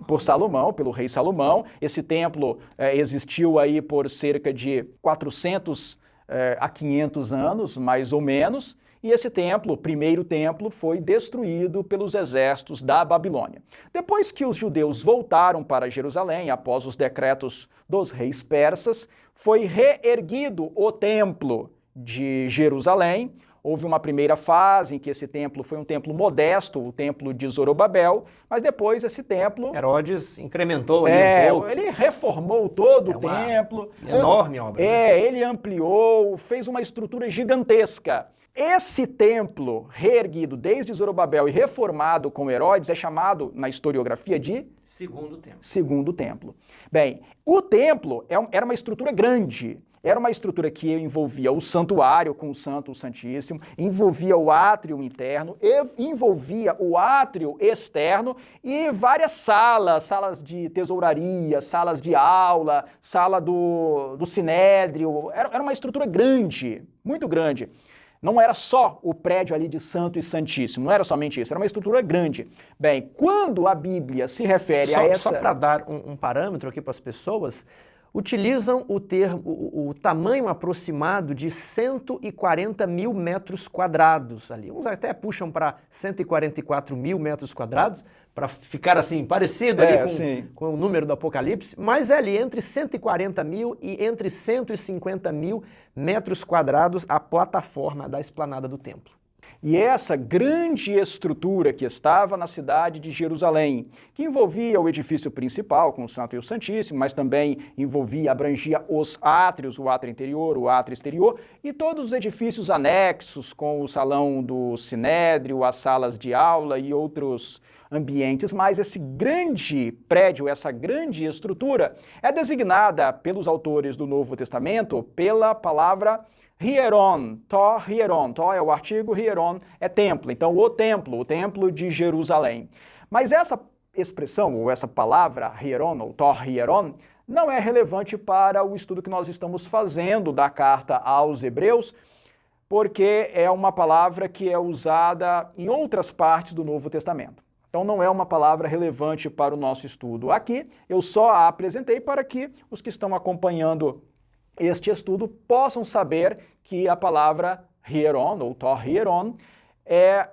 por Salomão, pelo rei Salomão. Esse templo existiu aí por cerca de 400 a 500 anos, mais ou menos. E esse templo, o primeiro templo, foi destruído pelos exércitos da Babilônia. Depois que os judeus voltaram para Jerusalém, após os decretos dos reis persas, foi reerguido o templo de Jerusalém. Houve uma primeira fase em que esse templo foi um templo modesto, o templo de Zorobabel, mas depois esse templo... Herodes incrementou ali um pouco. Ele reformou todo o templo. Enorme obra. Ele ampliou, fez uma estrutura gigantesca. Esse templo, reerguido desde Zorobabel e reformado com Herodes, é chamado na historiografia de Segundo Templo. Bem, o templo era uma estrutura grande. Era uma estrutura que envolvia o santuário com o Santo, o Santíssimo, envolvia o átrio interno, envolvia o átrio externo e várias salas de tesouraria, salas de aula, sala do sinédrio. Era uma estrutura grande, muito grande. Não era só o prédio ali de Santo e Santíssimo, não era somente isso, era uma estrutura grande. Bem, quando a Bíblia se refere a essa... Só para dar um parâmetro aqui para as pessoas, utilizam o tamanho aproximado de 140 mil metros quadrados ali. Uns até puxam para 144 mil metros quadrados, para ficar assim, parecido ali com o número do Apocalipse, mas é ali entre 140 mil e entre 150 mil metros quadrados a plataforma da esplanada do templo. E essa grande estrutura que estava na cidade de Jerusalém, que envolvia o edifício principal com o Santo e o Santíssimo, mas também abrangia os átrios, o átrio interior, o átrio exterior, e todos os edifícios anexos com o salão do sinédrio, as salas de aula e outros ambientes, mas esse grande prédio, essa grande estrutura é designada pelos autores do Novo Testamento pela palavra Hieron, Hieron, é o artigo, Hieron é templo, então o templo de Jerusalém. Mas essa expressão, ou essa palavra, Hieron, ou Hieron, não é relevante para o estudo que nós estamos fazendo da carta aos Hebreus, porque é uma palavra que é usada em outras partes do Novo Testamento. Então não é uma palavra relevante para o nosso estudo. Aqui eu só a apresentei para que os que estão acompanhando este estudo possam saber que a palavra Hieron, ou Hieron, é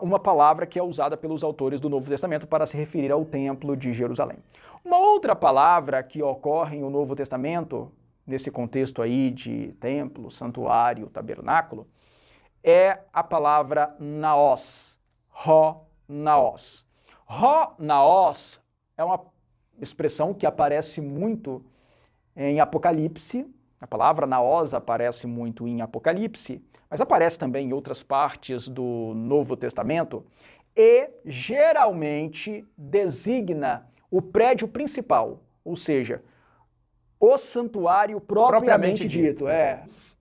uma palavra que é usada pelos autores do Novo Testamento para se referir ao Templo de Jerusalém. Uma outra palavra que ocorre no Novo Testamento, nesse contexto aí de templo, santuário, tabernáculo, é a palavra naos, naos. Naos é uma expressão que aparece muito em Apocalipse. A palavra naos aparece muito em Apocalipse, mas aparece também em outras partes do Novo Testamento e geralmente designa o prédio principal, ou seja, o santuário propriamente dito.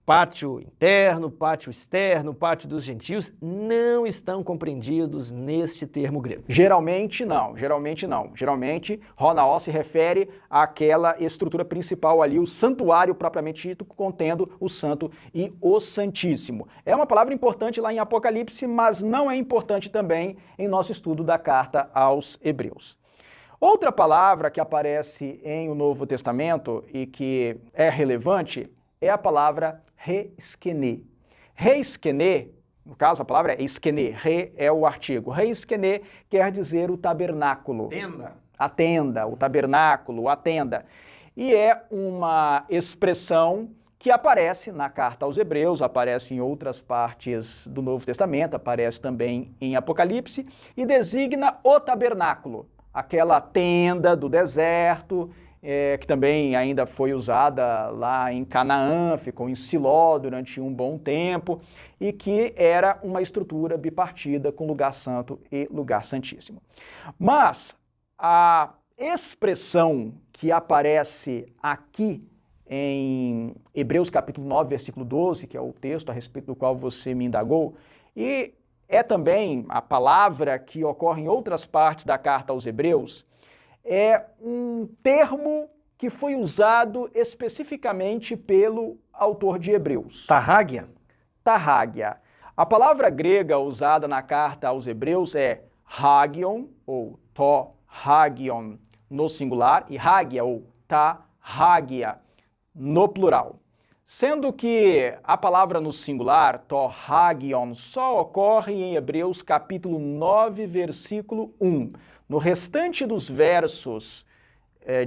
Pátio interno, pátio externo, pátio dos gentios não estão compreendidos neste termo grego. Geralmente não. Geralmente, Ronaó se refere àquela estrutura principal ali, o santuário propriamente dito, contendo o Santo e o Santíssimo. É uma palavra importante lá em Apocalipse, mas não é importante também em nosso estudo da carta aos Hebreus. Outra palavra que aparece em o Novo Testamento e que é relevante é a palavra re-esquené. Re-esquené, no caso a palavra é esquené, re é o artigo. Re-esquené quer dizer o tabernáculo. Tenda. A tenda, o tabernáculo, a tenda. E é uma expressão que aparece na carta aos Hebreus, aparece em outras partes do Novo Testamento, aparece também em Apocalipse, e designa o tabernáculo, aquela tenda do deserto, que também ainda foi usada lá em Canaã, ficou em Siló durante um bom tempo, e que era uma estrutura bipartida com lugar santo e lugar santíssimo. Mas a expressão que aparece aqui em Hebreus capítulo 9, versículo 12, que é o texto a respeito do qual você me indagou, e é também a palavra que ocorre em outras partes da carta aos Hebreus, é um termo que foi usado especificamente pelo autor de Hebreus. Tarrágia? Tarrágia. A palavra grega usada na carta aos Hebreus é hagion, ou to-hagion, no singular, e hagia, ou tarrágia, no plural. Sendo que a palavra no singular, to-hagion, só ocorre em Hebreus capítulo 9, versículo 1. No restante dos versos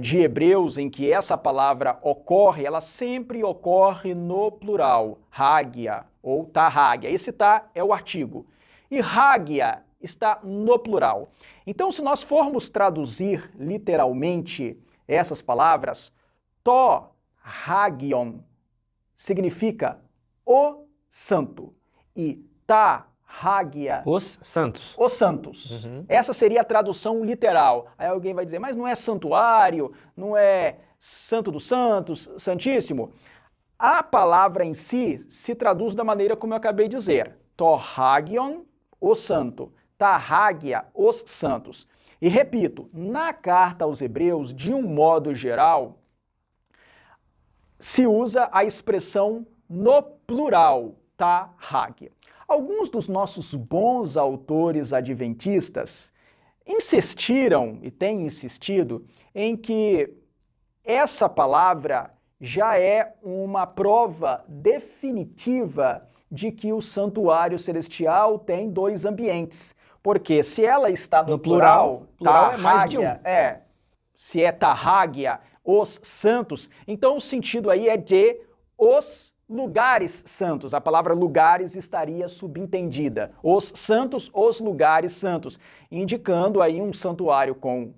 de Hebreus em que essa palavra ocorre, ela sempre ocorre no plural, hagia ou tarrágia. Esse tá é o artigo. E hagia está no plural. Então, se nós formos traduzir literalmente essas palavras, to-hagion significa o santo e tarrágia, Os santos. os santos. Essa seria a tradução literal. Aí alguém vai dizer, mas não é santuário, não é santo dos santos, santíssimo? A palavra em si se traduz da maneira como eu acabei de dizer. To-hagion, o santo. Tarrágia, os santos. E repito, na carta aos Hebreus, de um modo geral, se usa a expressão no plural, tarrágia. Alguns dos nossos bons autores adventistas insistiram e têm insistido em que essa palavra já é uma prova definitiva de que o santuário celestial tem dois ambientes. Porque se ela está no plural é mais de um. Se é tarrágia, os santos, então o sentido aí é de os lugares santos. A palavra lugares estaria subentendida. Os santos, os lugares santos, indicando aí um santuário com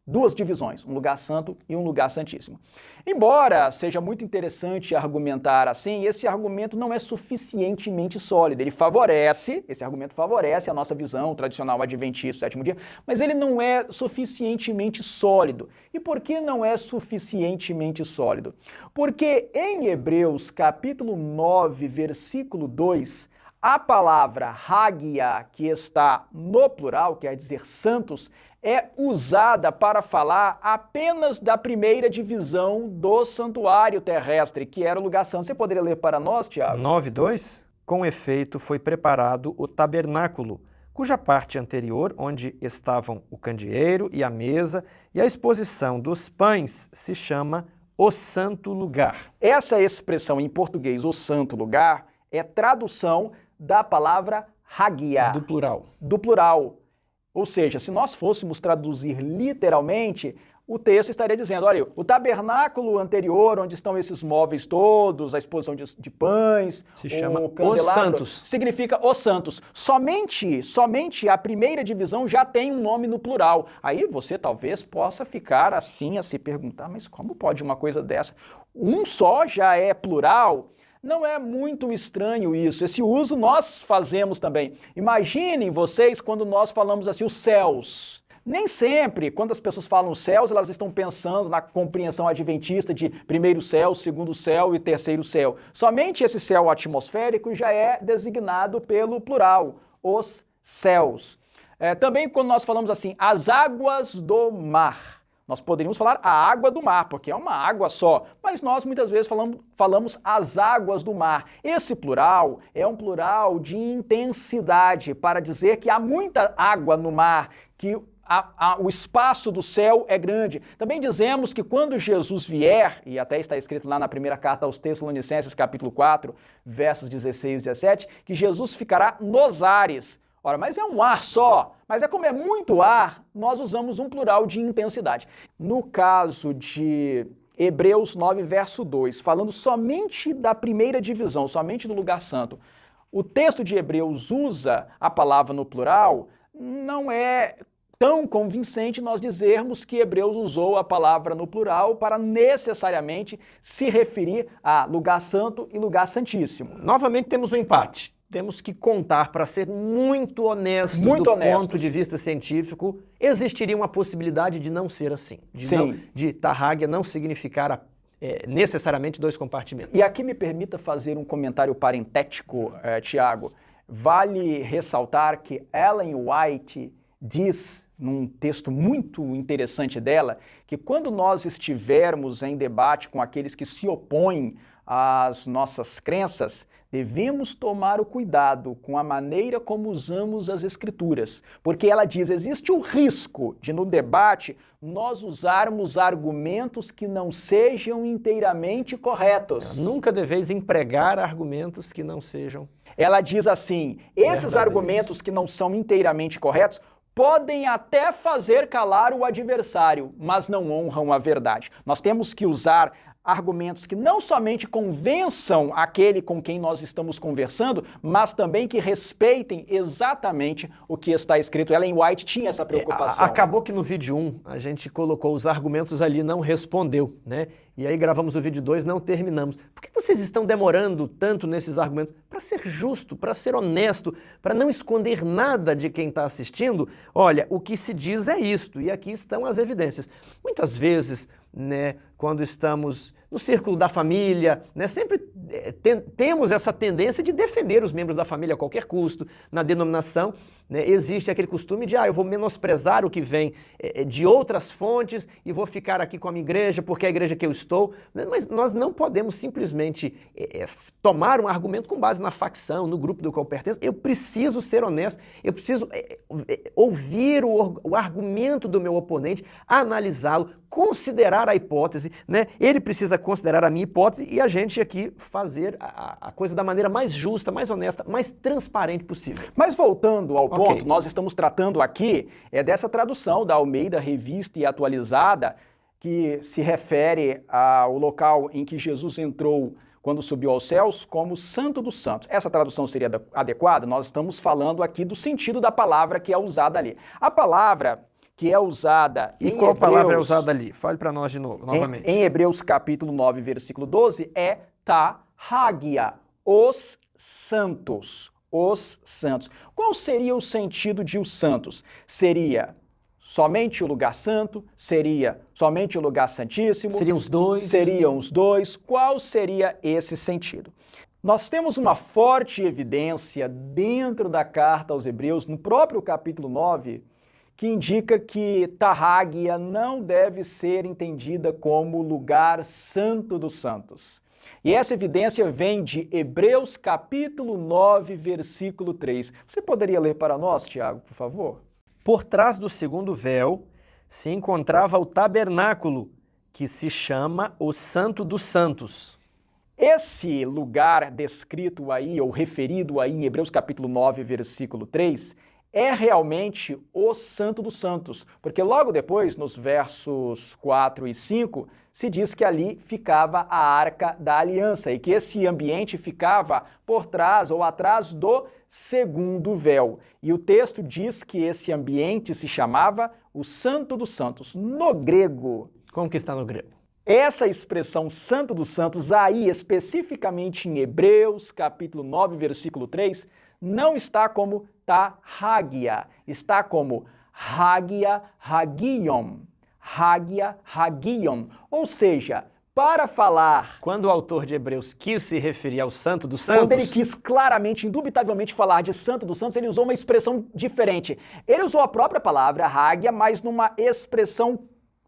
duas divisões, um lugar santo e um lugar santíssimo. Embora seja muito interessante argumentar assim, esse argumento não é suficientemente sólido. Esse argumento favorece a nossa visão tradicional adventista do sétimo dia, mas ele não é suficientemente sólido. E por que não é suficientemente sólido? Porque em Hebreus capítulo 9, versículo 2, a palavra hagia, que está no plural, quer dizer santos, é usada para falar apenas da primeira divisão do santuário terrestre, que era o lugar santo. Você poderia ler para nós, Tiago? 9:2. Com efeito, foi preparado o tabernáculo, cuja parte anterior, onde estavam o candeeiro e a mesa e a exposição dos pães, se chama o santo lugar. Essa expressão em português, o santo lugar, é tradução da palavra hagia. Do plural. Do plural. Ou seja, se nós fôssemos traduzir literalmente, o texto estaria dizendo, olha, o tabernáculo anterior, onde estão esses móveis todos, a exposição de pães, se chama os santos, significa os santos. Somente a primeira divisão já tem um nome no plural. Aí você talvez possa ficar assim a se perguntar, mas como pode uma coisa dessa? Um só já é plural? Não é muito estranho isso. Esse uso nós fazemos também. Imaginem vocês quando nós falamos assim, os céus. Nem sempre, quando as pessoas falam céus, elas estão pensando na compreensão adventista de primeiro céu, segundo céu e terceiro céu. Somente esse céu atmosférico já é designado pelo plural, os céus. Também quando nós falamos assim, as águas do mar. Nós poderíamos falar a água do mar, porque é uma água só, mas nós muitas vezes falamos as águas do mar. Esse plural é um plural de intensidade, para dizer que há muita água no mar, que o espaço do céu é grande. Também dizemos que quando Jesus vier, e até está escrito lá na primeira carta aos Tessalonicenses, capítulo 4, versos 16 e 17, que Jesus ficará nos ares. Ora, mas é um ar só, mas como é muito ar, nós usamos um plural de intensidade. No caso de Hebreus 9, verso 2, falando somente da primeira divisão, somente do lugar santo, o texto de Hebreus usa a palavra no plural, não é tão convincente nós dizermos que Hebreus usou a palavra no plural para necessariamente se referir a lugar santo e lugar santíssimo. Novamente temos um empate. Temos que contar, para ser muito honestos do ponto de vista científico, existiria uma possibilidade de não ser assim. De tarrágia não significar necessariamente dois compartimentos. E aqui me permita fazer um comentário parentético, Tiago. Vale ressaltar que Ellen White diz, num texto muito interessante dela, que quando nós estivermos em debate com aqueles que se opõem as nossas crenças, devemos tomar o cuidado com a maneira como usamos as Escrituras, porque ela diz, existe o risco de, no debate, nós usarmos argumentos que não sejam inteiramente corretos. Nunca deveis empregar argumentos que não sejam. Ela diz assim, esses argumentos que não são inteiramente corretos podem até fazer calar o adversário, mas não honram a verdade. Nós temos que usar argumentos que não somente convençam aquele com quem nós estamos conversando, mas também que respeitem exatamente o que está escrito. Ellen White tinha essa preocupação. Acabou que no vídeo 1 a gente colocou os argumentos ali, não respondeu, né? E aí gravamos o vídeo 2, não terminamos. Por que vocês estão demorando tanto nesses argumentos? Para ser justo, para ser honesto, para não esconder nada de quem está assistindo. Olha, o que se diz é isto, e aqui estão as evidências. Muitas vezes, né, quando estamos no círculo da família, né, sempre temos essa tendência de defender os membros da família a qualquer custo. Na denominação, né, existe aquele costume de, eu vou menosprezar o que vem de outras fontes e vou ficar aqui com a minha igreja porque é a igreja que eu estou. Mas nós não podemos simplesmente tomar um argumento com base na facção, no grupo do qual eu pertenço. Eu preciso ser honesto, eu preciso ouvir o argumento do meu oponente, analisá-lo, considerar a hipótese, né? Ele precisa considerar a minha hipótese e a gente aqui fazer a coisa da maneira mais justa, mais honesta, mais transparente possível. Mas voltando ao ponto, nós estamos tratando aqui dessa tradução da Almeida Revista e Atualizada, que se refere ao local em que Jesus entrou quando subiu aos céus como Santo dos Santos. Essa tradução seria adequada? Nós estamos falando aqui do sentido da palavra que é usada ali. A palavra que é usada em Hebreus... E qual palavra é usada ali? Fale para nós de novo, novamente. Em Hebreus capítulo 9, versículo 12, é ta-hagia, os santos. Os santos. Qual seria o sentido de os santos? Seria somente o lugar santo? Seria somente o lugar santíssimo? Seriam os dois? Seriam os dois. Qual seria esse sentido? Nós temos uma forte evidência dentro da carta aos Hebreus, no próprio capítulo 9, que indica que ta-hagia não deve ser entendida como lugar santo dos santos. E essa evidência vem de Hebreus capítulo 9, versículo 3. Você poderia ler para nós, Tiago, por favor? Por trás do segundo véu se encontrava o tabernáculo, que se chama o Santo dos Santos. Esse lugar descrito aí, ou referido aí em Hebreus capítulo 9, versículo 3, é realmente o Santo dos Santos, porque logo depois, nos versos 4 e 5, se diz que ali ficava a Arca da Aliança e que esse ambiente ficava por trás ou atrás do segundo véu. E o texto diz que esse ambiente se chamava o Santo dos Santos. No grego... Como que está no grego? Essa expressão Santo dos Santos, aí especificamente em Hebreus capítulo 9, versículo 3, não está como ta-hagia, está como hagia hagion, hagia hagion, ou seja, para falar... Quando o autor de Hebreus quis se referir ao Santo dos Santos... Quando ele quis claramente, indubitavelmente falar de Santo dos Santos, ele usou uma expressão diferente. Ele usou a própria palavra hagia, mas numa expressão,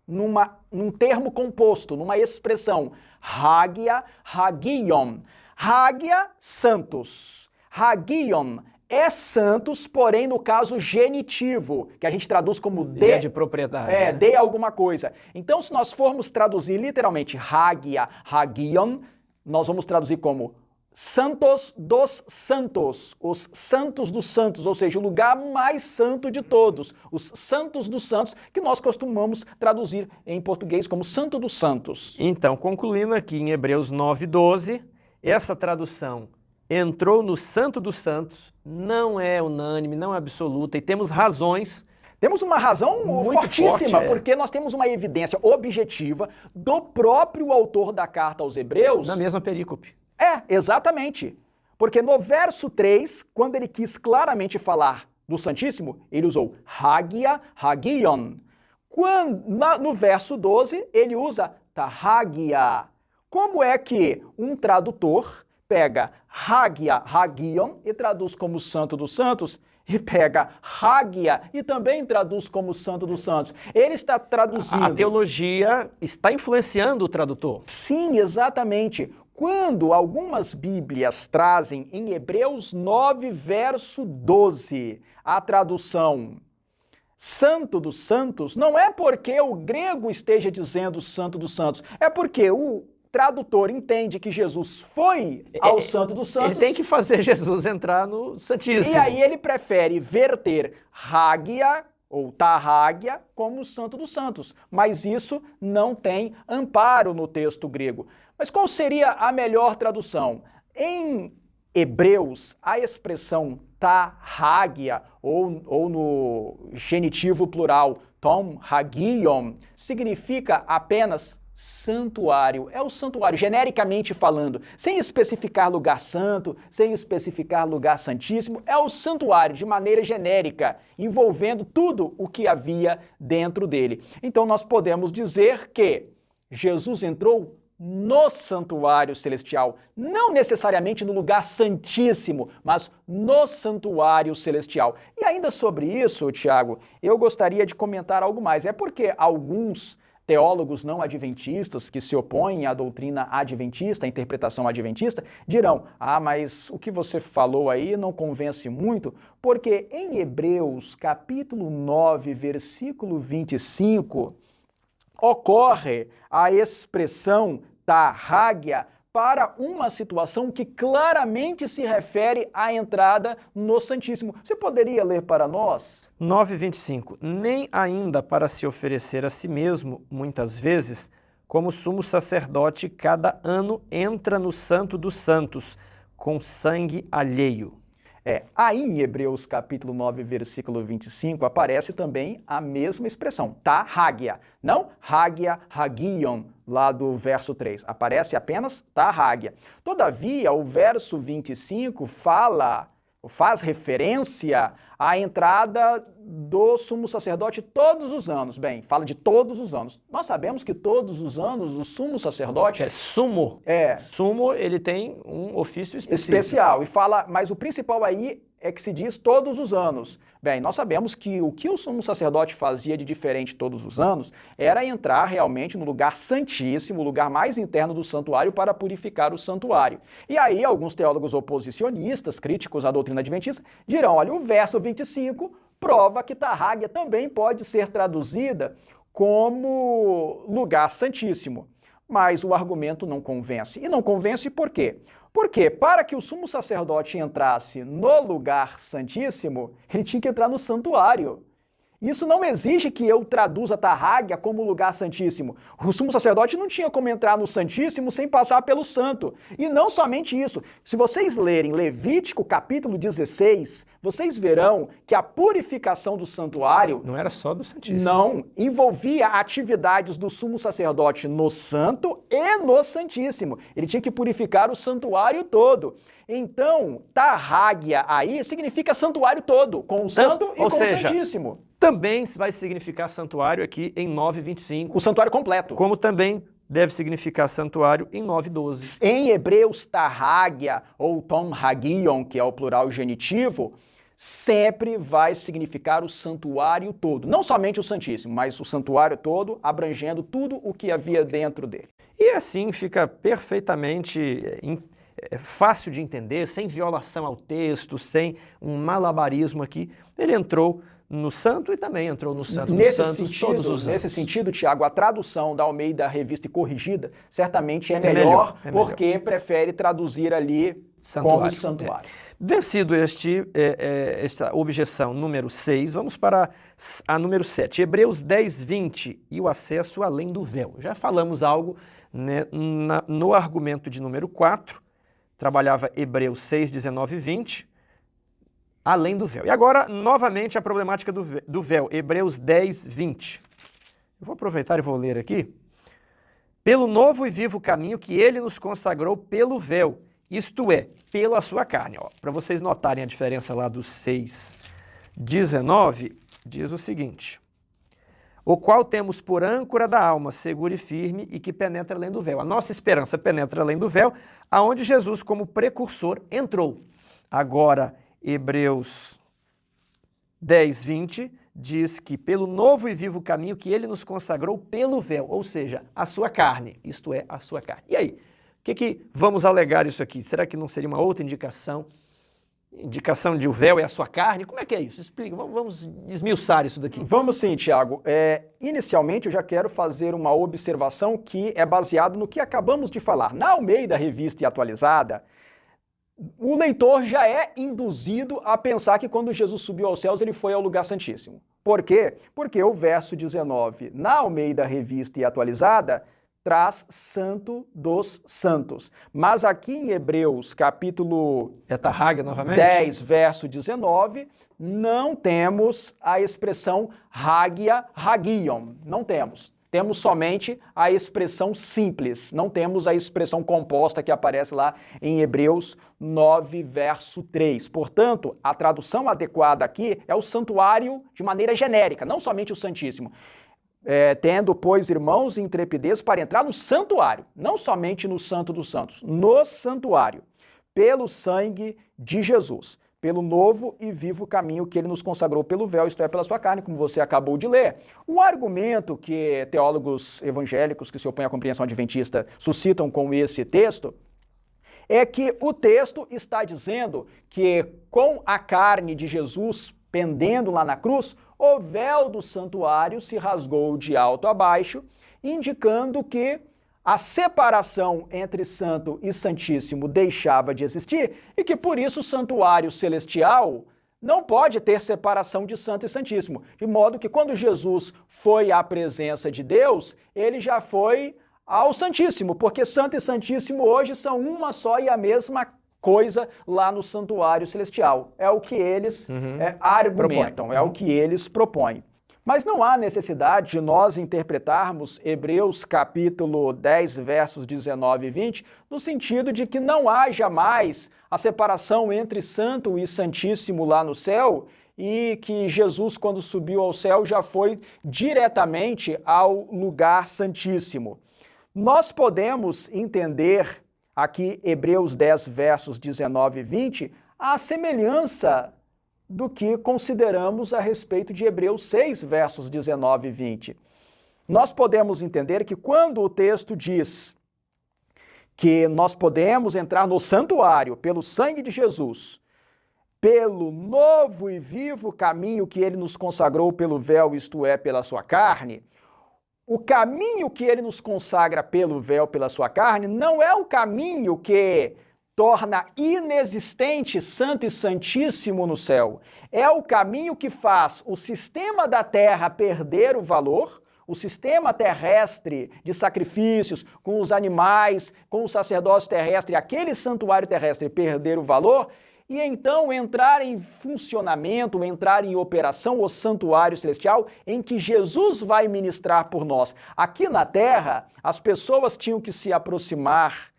num termo composto, numa expressão hagia hagion. Hagia, santos. Hagion é santos, porém no caso genitivo, que a gente traduz como de propriedade. De alguma coisa. Então, se nós formos traduzir literalmente hagia, hagion, nós vamos traduzir como santos dos santos, os santos dos santos, ou seja, o lugar mais santo de todos, os santos dos santos, que nós costumamos traduzir em português como santo dos santos. Então, concluindo aqui em Hebreus 9:12, essa tradução entrou no Santo dos Santos, não é unânime, não é absoluta, e temos razões. Temos uma razão muito fortíssima, forte, porque nós temos uma evidência objetiva do próprio autor da carta aos Hebreus. Na mesma perícope. Exatamente. Porque no verso 3, quando ele quis claramente falar do Santíssimo, ele usou hagia, hagion. No verso 12, ele usa ta-hagia. Como é que um tradutor pega hagia, hagion e traduz como Santo dos Santos, e pega hagia e também traduz como Santo dos Santos? Ele está traduzindo... A teologia está influenciando o tradutor. Sim, exatamente. quando algumas Bíblias trazem em Hebreus 9, verso 12, a tradução Santo dos Santos, não é porque o grego esteja dizendo Santo dos Santos, é porque o tradutor entende que Jesus foi ao Santo dos Santos. Ele tem que fazer Jesus entrar no Santíssimo. E aí ele prefere verter Hagia ou Tarrágia como Santo dos Santos. Mas isso não tem amparo no texto grego. Mas qual seria a melhor tradução? Em Hebreus, a expressão Tarrágia, ou no genitivo plural, Tom Hagion, significa apenas santuário. É o santuário, genericamente falando, sem especificar lugar santo, sem especificar lugar santíssimo, é o santuário de maneira genérica, envolvendo tudo o que havia dentro dele. Então nós podemos dizer que Jesus entrou no santuário celestial, não necessariamente no lugar santíssimo, mas no santuário celestial. E ainda sobre isso, Tiago, eu gostaria de comentar algo mais. É porque alguns teólogos não adventistas que se opõem à doutrina adventista, à interpretação adventista, dirão, mas o que você falou aí não convence muito, porque em Hebreus, capítulo 9, versículo 25, ocorre a expressão Tarrágia para uma situação que claramente se refere à entrada no Santíssimo. Você poderia ler para nós? 9:25. Nem ainda para se oferecer a si mesmo, muitas vezes, como sumo sacerdote, cada ano entra no Santo dos Santos, com sangue alheio. Aí em Hebreus capítulo 9, versículo 25, aparece também a mesma expressão, Tarrágia. Não Hagia, Hagion, lá do verso 3. Aparece apenas Tarrágia. Todavia, o verso 25 faz referência à entrada do sumo sacerdote todos os anos. Bem, fala de todos os anos. Nós sabemos que todos os anos o sumo sacerdote... Sumo. Sumo, ele tem um ofício especial. E fala, mas o principal aí é que se diz todos os anos. Bem, nós sabemos que o que o sumo sacerdote fazia de diferente todos os anos era entrar realmente no lugar santíssimo, o lugar mais interno do santuário para purificar o santuário. E aí alguns teólogos oposicionistas, críticos à doutrina adventista, dirão, olha, o verso 25 prova que Tarrágia também pode ser traduzida como lugar santíssimo. Mas o argumento não convence. E não convence por quê? Porque para que o sumo sacerdote entrasse no lugar santíssimo, ele tinha que entrar no santuário. Isso não exige que eu traduza Tarrágia como lugar santíssimo. O sumo sacerdote não tinha como entrar no santíssimo sem passar pelo santo. E não somente isso. Se vocês lerem Levítico capítulo 16, vocês verão que a purificação do santuário... Não era só do santíssimo. Não, envolvia atividades do sumo sacerdote no santo e no santíssimo. Ele tinha que purificar o santuário todo. Então, Tarrágia aí significa santuário todo, com o santo e com o santíssimo. Também vai significar santuário aqui em 9:25. O santuário completo. Como também deve significar santuário em 9:12. Em Hebreus, Tarrágia, ou Tom Hagion, que é o plural genitivo, sempre vai significar o santuário todo. Não somente o Santíssimo, mas o santuário todo, abrangendo tudo o que havia dentro dele. E assim fica perfeitamente fácil de entender, sem violação ao texto, sem um malabarismo aqui. Ele entrou no santo e também entrou no santo dos santos todos os anos. Nesse sentido, Tiago, a tradução da Almeida Revista e Corrigida certamente é melhor, porque prefere traduzir ali como santuário. Vencido esta objeção número 6, vamos para a número 7. Hebreus 10:20 e o acesso além do véu. Já falamos algo, né, no argumento de número 4, trabalhava Hebreus 6:19 e 20, além do véu. E agora, novamente, a problemática do véu, Hebreus 10:20. Eu vou aproveitar e vou ler aqui. Pelo novo e vivo caminho que ele nos consagrou pelo véu, isto é, pela sua carne. Para vocês notarem a diferença lá do 6:19, diz o seguinte: o qual temos por âncora da alma, segura e firme, e que penetra além do véu. A nossa esperança penetra além do véu, aonde Jesus, como precursor, entrou. Agora, Hebreus 10:20 diz que pelo novo e vivo caminho que ele nos consagrou pelo véu, ou seja, a sua carne, isto é, a sua carne. E aí, que vamos alegar isso aqui? Será que não seria uma outra indicação? Indicação de o véu é a sua carne? Como é que é isso? Explica, vamos esmiuçar isso daqui. Vamos sim, Tiago. Inicialmente, eu já quero fazer uma observação que é baseada no que acabamos de falar. Na Almeida Revista e Atualizada, o leitor já é induzido a pensar que quando Jesus subiu aos céus, ele foi ao lugar santíssimo. Por quê? Porque o verso 19, na Almeida Revista e Atualizada, traz Santo dos Santos. Mas aqui em Hebreus, capítulo 10, verso 19, não temos a expressão Hagia, Hagion. Não temos. Temos somente a expressão simples. Não temos a expressão composta que aparece lá em Hebreus 9, verso 3. Portanto, a tradução adequada aqui é o santuário de maneira genérica, não somente o Santíssimo. Tendo, pois, irmãos, intrepidez para entrar no santuário, não somente no Santo dos Santos, no santuário, pelo sangue de Jesus, pelo novo e vivo caminho que ele nos consagrou pelo véu, isto é, pela sua carne, como você acabou de ler. O argumento que teólogos evangélicos que se opõem à compreensão adventista suscitam com esse texto é que o texto está dizendo que com a carne de Jesus pendendo lá na cruz, o véu do santuário se rasgou de alto a baixo, indicando que a separação entre santo e santíssimo deixava de existir e que por isso o santuário celestial não pode ter separação de santo e santíssimo. De modo que quando Jesus foi à presença de Deus, ele já foi ao santíssimo, porque santo e santíssimo hoje são uma só e a mesma coisa lá no santuário celestial. É o que eles argumentam, é o que eles propõem. Mas não há necessidade de nós interpretarmos Hebreus capítulo 10, versos 19 e 20, no sentido de que não haja mais a separação entre santo e santíssimo lá no céu e que Jesus, quando subiu ao céu, já foi diretamente ao lugar santíssimo. Nós podemos entender aqui Hebreus 10, versos 19 e 20, a semelhança do que consideramos a respeito de Hebreus 6, versos 19 e 20. Nós podemos entender que quando o texto diz que nós podemos entrar no santuário pelo sangue de Jesus, pelo novo e vivo caminho que ele nos consagrou pelo véu, isto é, pela sua carne, o caminho que ele nos consagra pelo véu, pela sua carne, não é o caminho que torna inexistente santo e santíssimo no céu. É o caminho que faz o sistema da terra perder o valor, o sistema terrestre de sacrifícios, com os animais, com o sacerdócio terrestre, aquele santuário terrestre perder o valor, e então entrar em funcionamento, entrar em operação o santuário celestial em que Jesus vai ministrar por nós. Aqui na terra, as pessoas tinham que se aproximar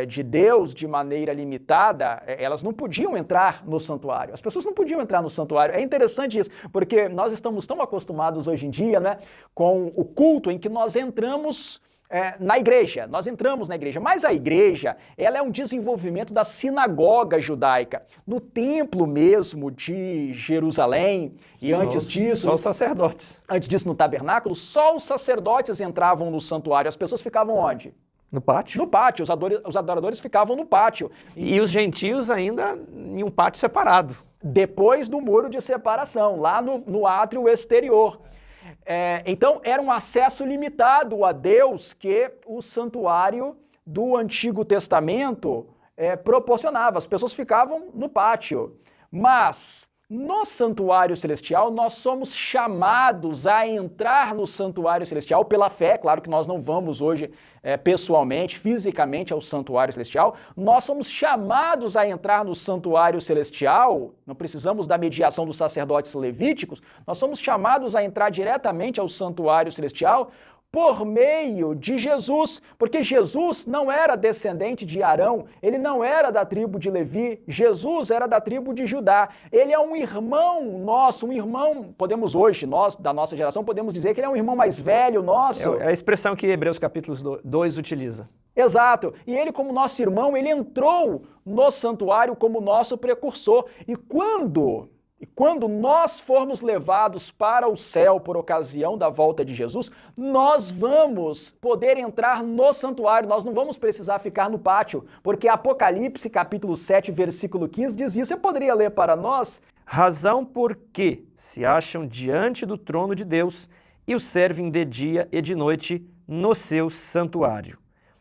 de Deus de maneira limitada, elas não podiam entrar no santuário. As pessoas não podiam entrar no santuário. É interessante isso, porque nós estamos tão acostumados hoje em dia, né, com o culto em que nós entramos na igreja, mas a igreja, ela é um desenvolvimento da sinagoga judaica. No templo mesmo de Jerusalém, e antes disso... Só os sacerdotes. Antes disso, no tabernáculo, só os sacerdotes entravam no santuário. As pessoas ficavam onde? No pátio? No pátio, os adoradores ficavam no pátio. E os gentios ainda em um pátio separado. Depois do muro de separação, lá no átrio exterior. Então, era um acesso limitado a Deus que o santuário do Antigo Testamento proporcionava. As pessoas ficavam no pátio. Mas no santuário celestial, nós somos chamados a entrar no santuário celestial pela fé. Claro que nós não vamos hoje pessoalmente, fisicamente ao santuário celestial. Nós somos chamados a entrar no santuário celestial, não precisamos da mediação dos sacerdotes levíticos, nós somos chamados a entrar diretamente ao santuário celestial por meio de Jesus, porque Jesus não era descendente de Arão, ele não era da tribo de Levi, Jesus era da tribo de Judá. Ele é um irmão nosso, um irmão, podemos hoje, nós da nossa geração, podemos dizer que ele é um irmão mais velho nosso. É a expressão que Hebreus capítulo 2 utiliza. Exato. E ele, como nosso irmão, ele entrou no santuário como nosso precursor. E quando E quando nós formos levados para o céu por ocasião da volta de Jesus, nós vamos poder entrar no santuário, nós não vamos precisar ficar no pátio, porque Apocalipse capítulo 7, versículo 15 diz isso. Você poderia ler para nós? Razão por que se acham diante do trono de Deus e o servem de dia e de noite no seu santuário.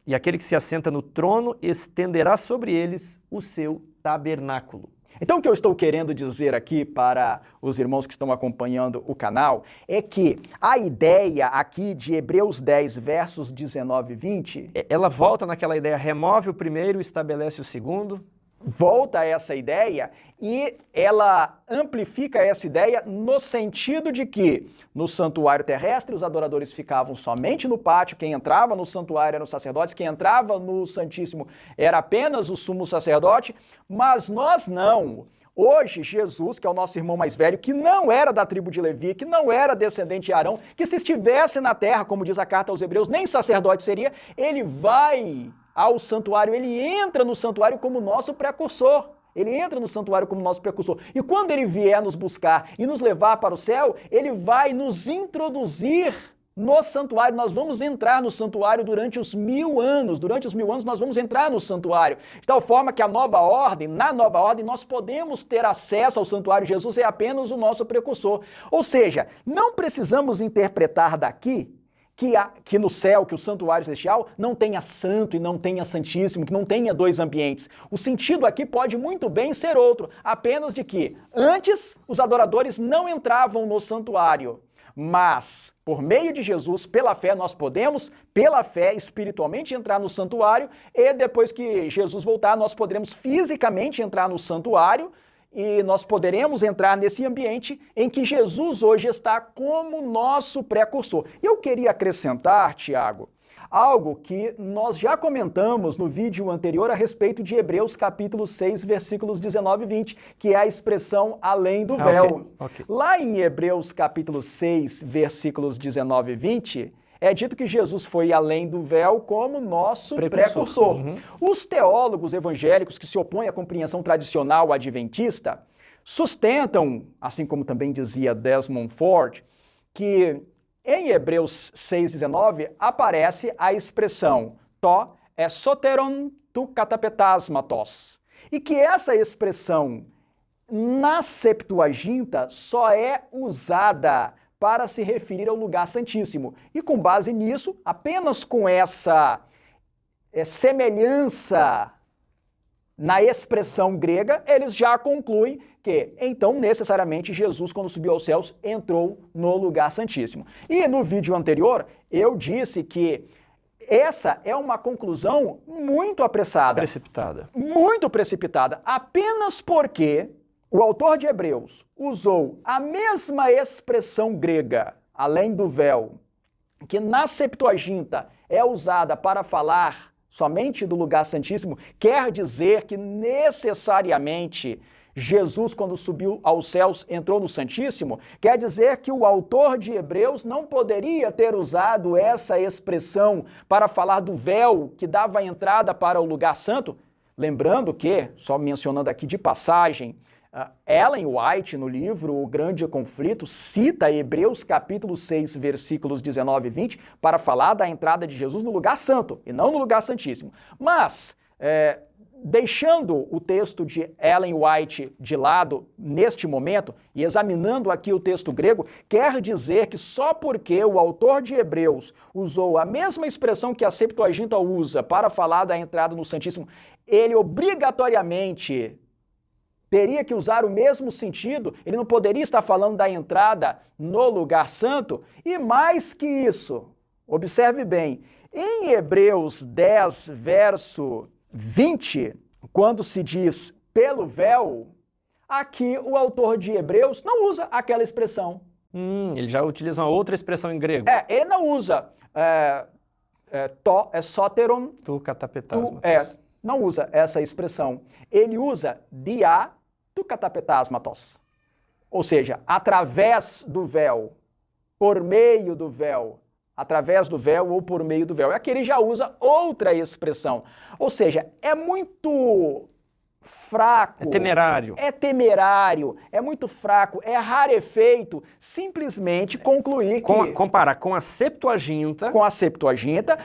E aquele que se assenta no trono estenderá sobre eles o seu tabernáculo. Então, o que eu estou querendo dizer aqui para os irmãos que estão acompanhando o canal é que a ideia aqui de Hebreus 10, versos 19 e 20... Ela volta naquela ideia, remove o primeiro e estabelece o segundo. Volta a essa ideia e ela amplifica essa ideia no sentido de que no santuário terrestre os adoradores ficavam somente no pátio, quem entrava no santuário eram os sacerdotes, quem entrava no Santíssimo era apenas o sumo sacerdote, mas nós não. Hoje, Jesus, que é o nosso irmão mais velho, que não era da tribo de Levi, que não era descendente de Arão, que se estivesse na terra, como diz a carta aos Hebreus, nem sacerdote seria, ele vai ao santuário, ele entra no santuário como nosso precursor. Ele entra no santuário como nosso precursor. E quando ele vier nos buscar e nos levar para o céu, ele vai nos introduzir no santuário. Nós vamos entrar no santuário durante os 1000 anos. Durante os 1000 anos nós vamos entrar no santuário. De tal forma que na nova ordem, nós podemos ter acesso ao santuário. Jesus é apenas o nosso precursor. Ou seja, não precisamos interpretar daqui que no céu, que o santuário celestial não tenha santo e não tenha santíssimo, que não tenha dois ambientes. O sentido aqui pode muito bem ser outro, apenas de que antes os adoradores não entravam no santuário, mas por meio de Jesus, pela fé, nós podemos, pela fé, espiritualmente entrar no santuário, e depois que Jesus voltar, nós poderemos fisicamente entrar no santuário, e nós poderemos entrar nesse ambiente em que Jesus hoje está como nosso precursor. Eu queria acrescentar, Tiago, algo que nós já comentamos no vídeo anterior a respeito de Hebreus capítulo 6, versículos 19 e 20, que é a expressão além do véu. Okay. Lá em Hebreus capítulo 6, versículos 19 e 20... é dito que Jesus foi além do véu como nosso precursor. Uhum. Os teólogos evangélicos que se opõem à compreensão tradicional adventista sustentam, assim como também dizia Desmond Ford, que em Hebreus 6,19 aparece a expressão tó soteron tu katapetasmatos, e que essa expressão na Septuaginta só é usada para se referir ao lugar santíssimo. E com base nisso, apenas com essa semelhança na expressão grega, eles já concluem que, então, necessariamente, Jesus, quando subiu aos céus, entrou no lugar santíssimo. E no vídeo anterior, eu disse que essa é uma conclusão muito apressada. Precipitada. Muito precipitada, apenas porque o autor de Hebreus usou a mesma expressão grega, além do véu, que na Septuaginta é usada para falar somente do lugar santíssimo, quer dizer que necessariamente Jesus, quando subiu aos céus, entrou no Santíssimo, quer dizer que o autor de Hebreus não poderia ter usado essa expressão para falar do véu que dava a entrada para o lugar santo. Lembrando que, só mencionando aqui de passagem, Ellen White, no livro O Grande Conflito, cita Hebreus capítulo 6, versículos 19 e 20, para falar da entrada de Jesus no lugar santo, e não no lugar santíssimo. Mas, deixando o texto de Ellen White de lado neste momento, e examinando aqui o texto grego, quer dizer que só porque o autor de Hebreus usou a mesma expressão que a Septuaginta usa para falar da entrada no Santíssimo, ele obrigatoriamente teria que usar o mesmo sentido, ele não poderia estar falando da entrada no lugar santo. E mais que isso, observe bem, em Hebreus 10, verso 20, quando se diz pelo véu, aqui o autor de Hebreus não usa aquela expressão. Ele já utiliza uma outra expressão em grego. Ele não usa soteron, Tu katapetasmatos. Não usa essa expressão. Ele usa dia tu katapetasmatos. Ou seja, através do véu, por meio do véu, através do véu ou por meio do véu. Aqui ele já usa outra expressão. Ou seja, é muito fraco. É temerário. É temerário, é muito fraco, é rarefeito simplesmente concluir que... Comparar com a Septuaginta... Com a Septuaginta,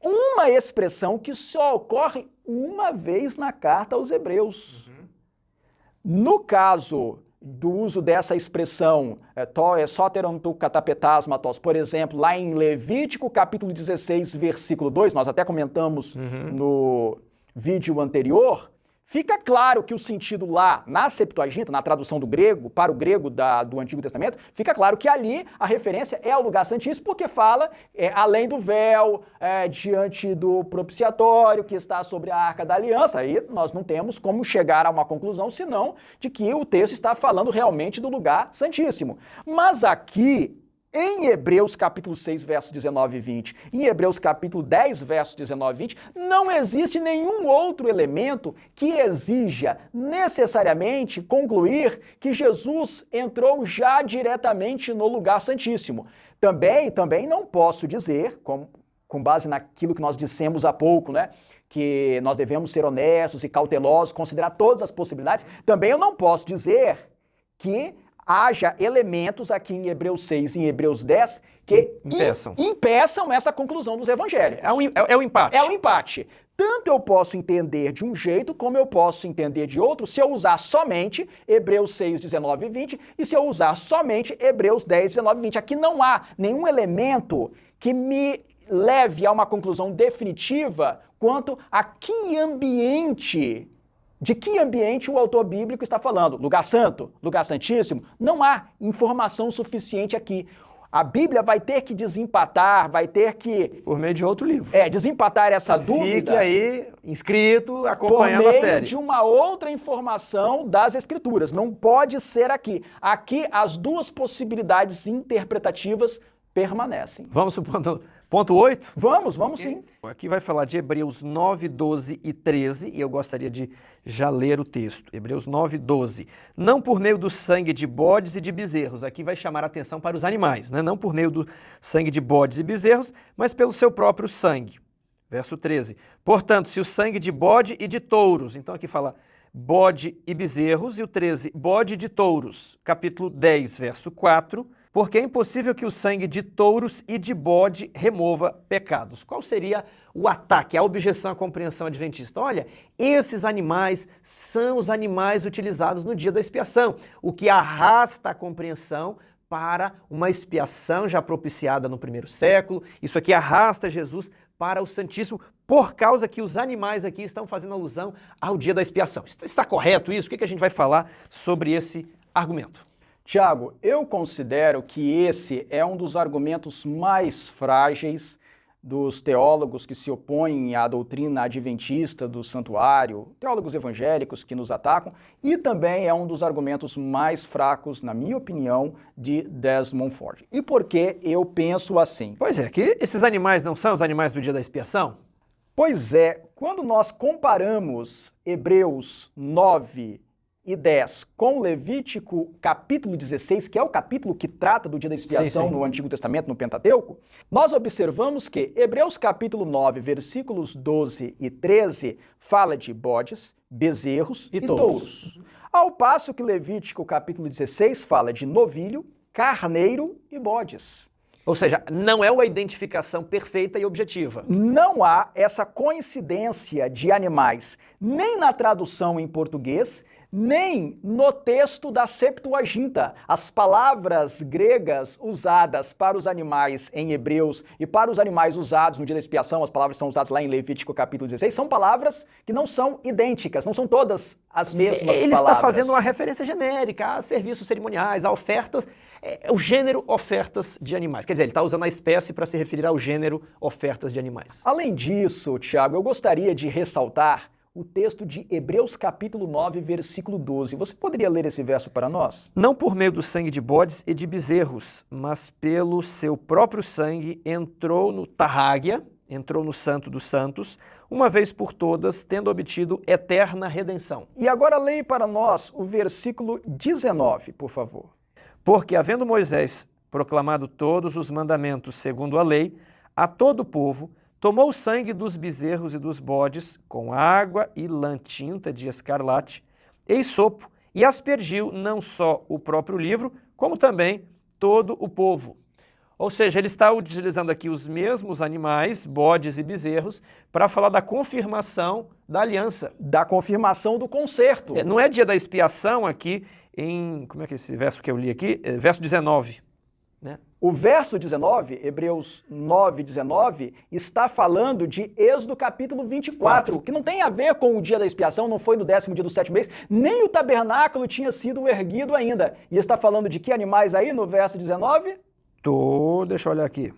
uma expressão que só ocorre uma vez na carta aos Hebreus. No caso do uso dessa expressão, soteron tu katapetasmatos, por exemplo, lá em Levítico capítulo 16, versículo 2, nós até comentamos no vídeo anterior, fica claro que o sentido lá, na Septuaginta, na tradução do grego, para o grego do Antigo Testamento, fica claro que ali a referência é ao lugar santíssimo, porque fala além do véu, diante do propiciatório, que está sobre a Arca da Aliança. Aí nós não temos como chegar a uma conclusão, senão de que o texto está falando realmente do lugar santíssimo. Mas aqui, em Hebreus capítulo 6, versos 19 e 20, em Hebreus capítulo 10, versos 19 e 20, não existe nenhum outro elemento que exija necessariamente concluir que Jesus entrou já diretamente no lugar santíssimo. Também não posso dizer, com base naquilo que nós dissemos há pouco, né, que nós devemos ser honestos e cautelosos, considerar todas as possibilidades, também eu não posso dizer que haja elementos aqui em Hebreus 6 e em Hebreus 10 que impeçam essa conclusão dos evangelhos. É o empate. É o empate. Tanto eu posso entender de um jeito, como eu posso entender de outro, se eu usar somente Hebreus 6, 19 e 20, e se eu usar somente Hebreus 10, 19 e 20. Aqui não há nenhum elemento que me leve a uma conclusão definitiva quanto a de que ambiente o autor bíblico está falando. Lugar santo? Lugar santíssimo? Não há informação suficiente aqui. A Bíblia vai ter que desempatar, vai ter que... Por meio de outro livro. Desempatar essa dúvida. Fique aí inscrito, acompanhando a série. Por meio de uma outra informação das Escrituras. Não pode ser aqui. Aqui as duas possibilidades interpretativas permanecem. Vamos para o ponto 8? Vamos sim. Aqui vai falar de Hebreus 9, 12 e 13, e eu gostaria de já ler o texto. Hebreus 9, 12. Não por meio do sangue de bodes e de bezerros. Aqui vai chamar a atenção para os animais, né? Não por meio do sangue de bodes e bezerros, mas pelo seu próprio sangue. Verso 13. Portanto, se o sangue de bode e de touros, então aqui fala bode e bezerros, e o 13, bode de touros. Capítulo 10, verso 4. Porque é impossível que o sangue de touros e de bode remova pecados. Qual seria o ataque, a objeção à compreensão adventista? Olha, esses animais são os animais utilizados no dia da expiação, o que arrasta a compreensão para uma expiação já propiciada no primeiro século. Isso aqui arrasta Jesus para o Santíssimo, por causa que os animais aqui estão fazendo alusão ao dia da expiação. Está correto isso? O que a gente vai falar sobre esse argumento? Tiago, eu considero que esse é um dos argumentos mais frágeis dos teólogos que se opõem à doutrina adventista do santuário, teólogos evangélicos que nos atacam, e também é um dos argumentos mais fracos, na minha opinião, de Desmond Ford. E por que eu penso assim? Pois é, que esses animais não são os animais do dia da expiação? Pois é, quando nós comparamos Hebreus 9 e 10 com Levítico capítulo 16, que é o capítulo que trata do dia da expiação no Antigo Testamento, no Pentateuco, nós observamos que Hebreus capítulo 9, versículos 12 e 13, fala de bodes, bezerros e touros. Ao passo que Levítico capítulo 16 fala de novilho, carneiro e bodes. Ou seja, não é uma identificação perfeita e objetiva. Não há essa coincidência de animais, nem na tradução em português, nem no texto da Septuaginta. As palavras gregas usadas para os animais em Hebreus e para os animais usados no dia da expiação, as palavras que são usadas lá em Levítico capítulo 16, são palavras que não são idênticas, não são todas as mesmas palavras. Ele está fazendo uma referência genérica a serviços cerimoniais, a ofertas, o gênero ofertas de animais. Quer dizer, ele está usando a espécie para se referir ao gênero ofertas de animais. Além disso, Tiago, eu gostaria de ressaltar o texto de Hebreus capítulo 9, versículo 12. Você poderia ler esse verso para nós? Não por meio do sangue de bodes e de bezerros, mas pelo seu próprio sangue entrou no Tarrágia, entrou no Santo dos Santos, uma vez por todas, tendo obtido eterna redenção. E agora leia para nós o versículo 19, por favor. Porque, havendo Moisés proclamado todos os mandamentos segundo a lei, a todo o povo, tomou o sangue dos bezerros e dos bodes, com água e lã tinta de escarlate, e isopo, e aspergiu não só o próprio livro, como também todo o povo. Ou seja, ele está utilizando aqui os mesmos animais, bodes e bezerros, para falar da confirmação da aliança. Da confirmação do concerto. Não é dia da expiação aqui em... Como é que é esse verso que eu li aqui? Verso 19. Né? O verso 19, Hebreus 9, 19, está falando de Êxodo capítulo 24, que não tem a ver com o dia da expiação, não foi no 10º dia do 7º mês, nem o tabernáculo tinha sido erguido ainda. E está falando de que animais aí no verso 19? Deixa eu olhar aqui.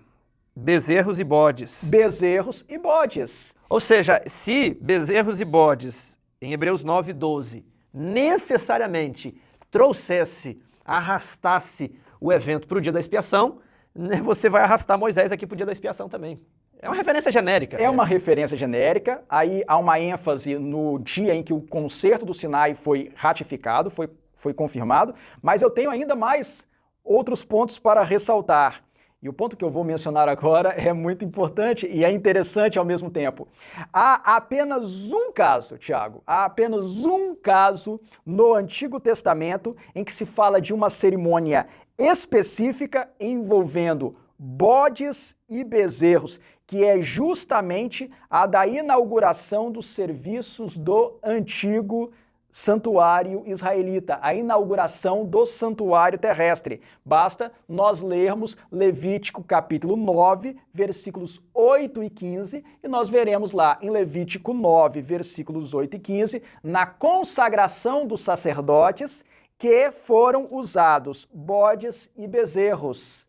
Bezerros e bodes. Bezerros e bodes. Ou seja, se bezerros e bodes, em Hebreus 9, 12, necessariamente trouxesse, arrastasse o evento para o dia da expiação, né, você vai arrastar Moisés aqui para o dia da expiação também. É uma referência genérica. É uma referência genérica, aí há uma ênfase no dia em que o concerto do Sinai foi ratificado, foi confirmado, mas eu tenho ainda mais outros pontos para ressaltar. E o ponto que eu vou mencionar agora é muito importante e é interessante ao mesmo tempo. Há apenas um caso, Tiago, há apenas um caso no Antigo Testamento em que se fala de uma cerimônia específica envolvendo bodes e bezerros, que é justamente a da inauguração dos serviços do Antigo Santuário israelita, a inauguração do santuário terrestre. Basta nós lermos Levítico capítulo 9, versículos 8 e 15, e nós veremos lá em Levítico 9, versículos 8 e 15, na consagração dos sacerdotes, que foram usados bodes e bezerros.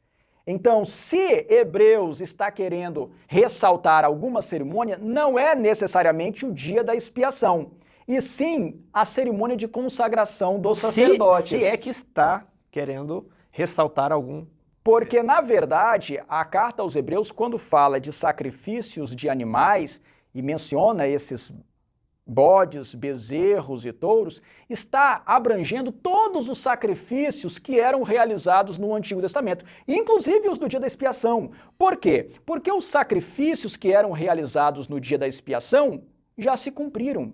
Então, se Hebreus está querendo ressaltar alguma cerimônia, não é necessariamente o dia da expiação, e sim a cerimônia de consagração dos sacerdotes. Se é que está querendo ressaltar algum. Porque, na verdade, a carta aos Hebreus, quando fala de sacrifícios de animais e menciona esses bodes, bezerros e touros, está abrangendo todos os sacrifícios que eram realizados no Antigo Testamento, inclusive os do dia da expiação. Por quê? Porque os sacrifícios que eram realizados no dia da expiação já se cumpriram.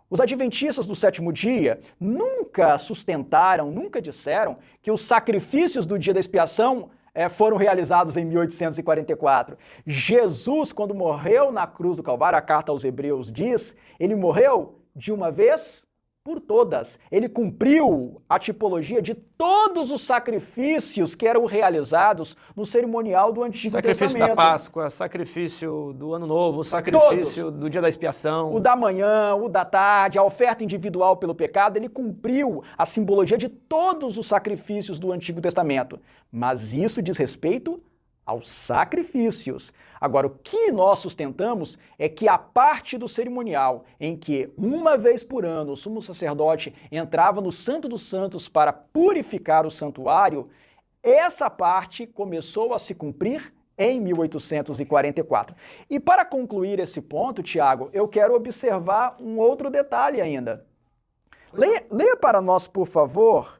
Os adventistas do sétimo dia nunca sustentaram, nunca disseram que os sacrifícios do dia da expiação foram realizados em 1844. Jesus, quando morreu na cruz do Calvário, a carta aos Hebreus diz, ele morreu de uma vez por todas. Ele cumpriu a tipologia de todos os sacrifícios que eram realizados no cerimonial do Antigo Testamento. Sacrifício da Páscoa, sacrifício do Ano Novo, sacrifício do dia da expiação. O da manhã, o da tarde, a oferta individual pelo pecado, ele cumpriu a simbologia de todos os sacrifícios do Antigo Testamento. Mas isso diz respeito aos sacrifícios. Agora, o que nós sustentamos é que a parte do cerimonial em que uma vez por ano o sumo sacerdote entrava no Santo dos Santos para purificar o santuário, essa parte começou a se cumprir em 1844. E para concluir esse ponto, Tiago, eu quero observar um outro detalhe ainda. Leia para nós, por favor,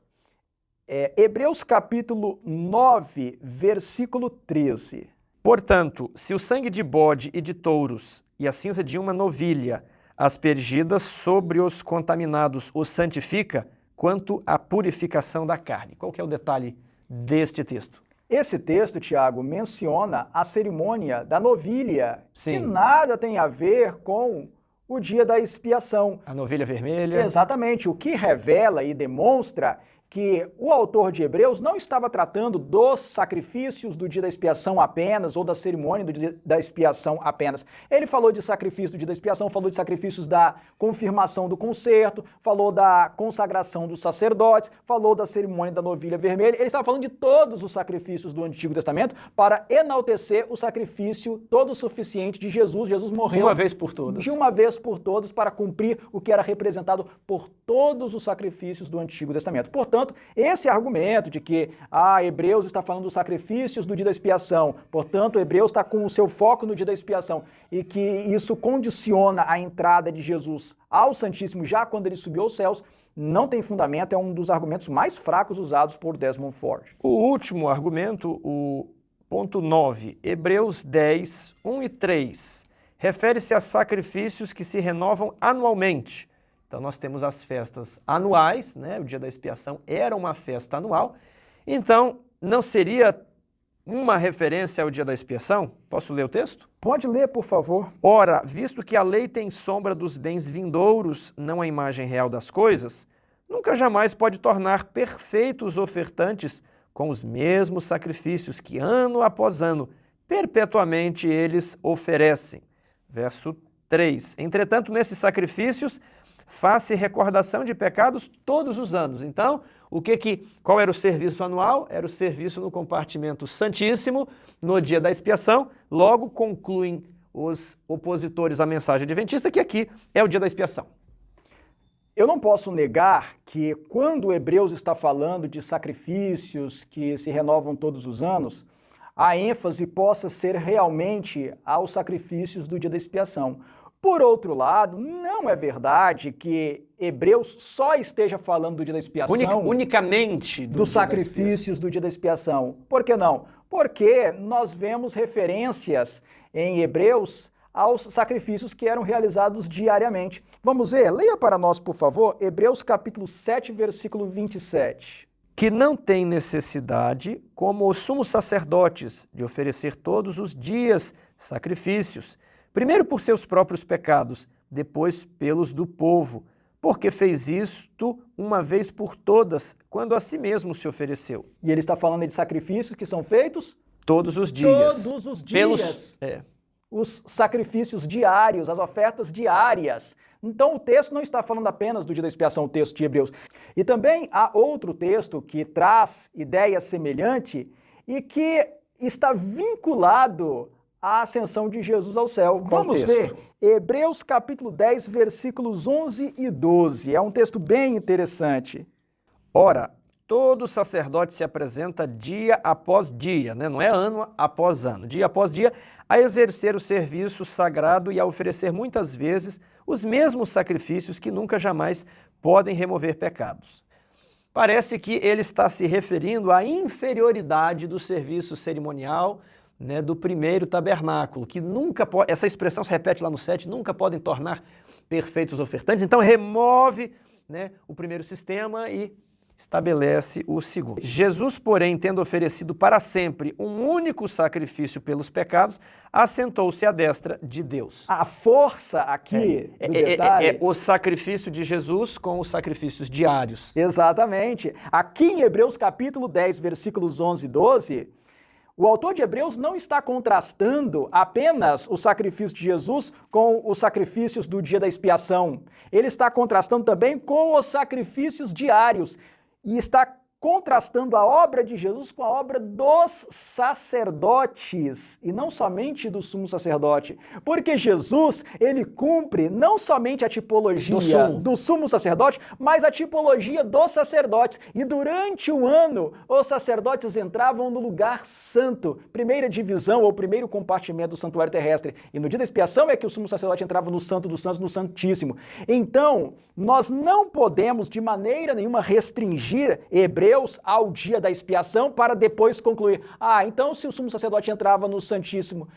Hebreus capítulo 9, versículo 13. Portanto, se o sangue de bode e de touros e a cinza de uma novilha aspergidas sobre os contaminados os santifica, quanto à purificação da carne. Qual que é o detalhe deste texto? Esse texto, Tiago, menciona a cerimônia da novilha, Sim. Que nada tem a ver com o dia da expiação. A novilha vermelha. Exatamente, o que revela e demonstra que o autor de Hebreus não estava tratando dos sacrifícios do dia da expiação apenas, ou da cerimônia do dia da expiação apenas. Ele falou de sacrifício do dia da expiação, falou de sacrifícios da confirmação do concerto, falou da consagração dos sacerdotes, falou da cerimônia da novilha vermelha. Ele estava falando de todos os sacrifícios do Antigo Testamento para enaltecer o sacrifício todo suficiente de Jesus. Jesus morreu uma vez por todas. De uma vez por todas para cumprir o que era representado por todos os sacrifícios do Antigo Testamento. Portanto, esse argumento de que Hebreus está falando dos sacrifícios do dia da expiação, portanto, Hebreus está com o seu foco no dia da expiação e que isso condiciona a entrada de Jesus ao Santíssimo já quando ele subiu aos céus, não tem fundamento, é um dos argumentos mais fracos usados por Desmond Ford. O último argumento, o ponto 9, Hebreus 10, 1 e 3. refere-se a sacrifícios que se renovam anualmente. Então nós temos as festas anuais, né? O dia da expiação era uma festa anual. Então não seria uma referência ao dia da expiação? Posso ler o texto? Pode ler, por favor. Ora, visto que a lei tem sombra dos bens vindouros, não a imagem real das coisas, nunca jamais pode tornar perfeitos os ofertantes com os mesmos sacrifícios que ano após ano, perpetuamente eles oferecem. Verso 3. Entretanto, nesses sacrifícios, faz-se recordação de pecados todos os anos. Então, qual era o serviço anual? Era o serviço no compartimento santíssimo, no dia da expiação. Logo, concluem os opositores à mensagem adventista que aqui é o dia da expiação. Eu não posso negar que quando Hebreus está falando de sacrifícios que se renovam todos os anos, a ênfase possa ser realmente aos sacrifícios do dia da expiação. Por outro lado, não é verdade que Hebreus só esteja falando do dia da expiação, unicamente dos sacrifícios do dia da expiação. Por que não? Porque nós vemos referências em Hebreus aos sacrifícios que eram realizados diariamente. Vamos ver? Leia para nós, por favor, Hebreus capítulo 7, versículo 27. Que não tem necessidade, como os sumos sacerdotes, de oferecer todos os dias sacrifícios, primeiro por seus próprios pecados, depois pelos do povo, porque fez isto uma vez por todas, quando a si mesmo se ofereceu. E ele está falando de sacrifícios que são feitos? Todos os dias. Todos os dias. Pelos, os sacrifícios diários, as ofertas diárias. Então o texto não está falando apenas do dia da expiação, o texto de Hebreus. E também há outro texto que traz ideia semelhante e que está vinculado à ascensão de Jesus ao céu. Vamos ver Hebreus capítulo 10, versículos 11 e 12. É um texto bem interessante. Ora, todo sacerdote se apresenta dia após dia, né? Não é ano após ano, dia após dia, a exercer o serviço sagrado e a oferecer muitas vezes os mesmos sacrifícios que nunca jamais podem remover pecados. Parece que ele está se referindo à inferioridade do serviço cerimonial, né, do primeiro tabernáculo, que nunca pode, essa expressão se repete lá no 7, nunca podem tornar perfeitos os ofertantes, então remove, né, o primeiro sistema e estabelece o segundo. Jesus, porém, tendo oferecido para sempre um único sacrifício pelos pecados, assentou-se à destra de Deus. A força aqui do detalhe é o sacrifício de Jesus com os sacrifícios diários. Exatamente. Aqui em Hebreus capítulo 10, versículos 11 e 12, o autor de Hebreus não está contrastando apenas o sacrifício de Jesus com os sacrifícios do dia da expiação. Ele está contrastando também com os sacrifícios diários. E está contrastando a obra de Jesus com a obra dos sacerdotes, e não somente do sumo sacerdote. Porque Jesus, ele cumpre não somente a tipologia do sumo sacerdote, mas a tipologia dos sacerdotes. E durante o ano, os sacerdotes entravam no lugar santo, primeira divisão ou primeiro compartimento do santuário terrestre. E no dia da expiação é que o sumo sacerdote entrava no santo dos santos, no santíssimo. Então, nós não podemos de maneira nenhuma restringir Hebreus ao dia da expiação para depois concluir. Então se o sumo sacerdote entrava no Santíssimo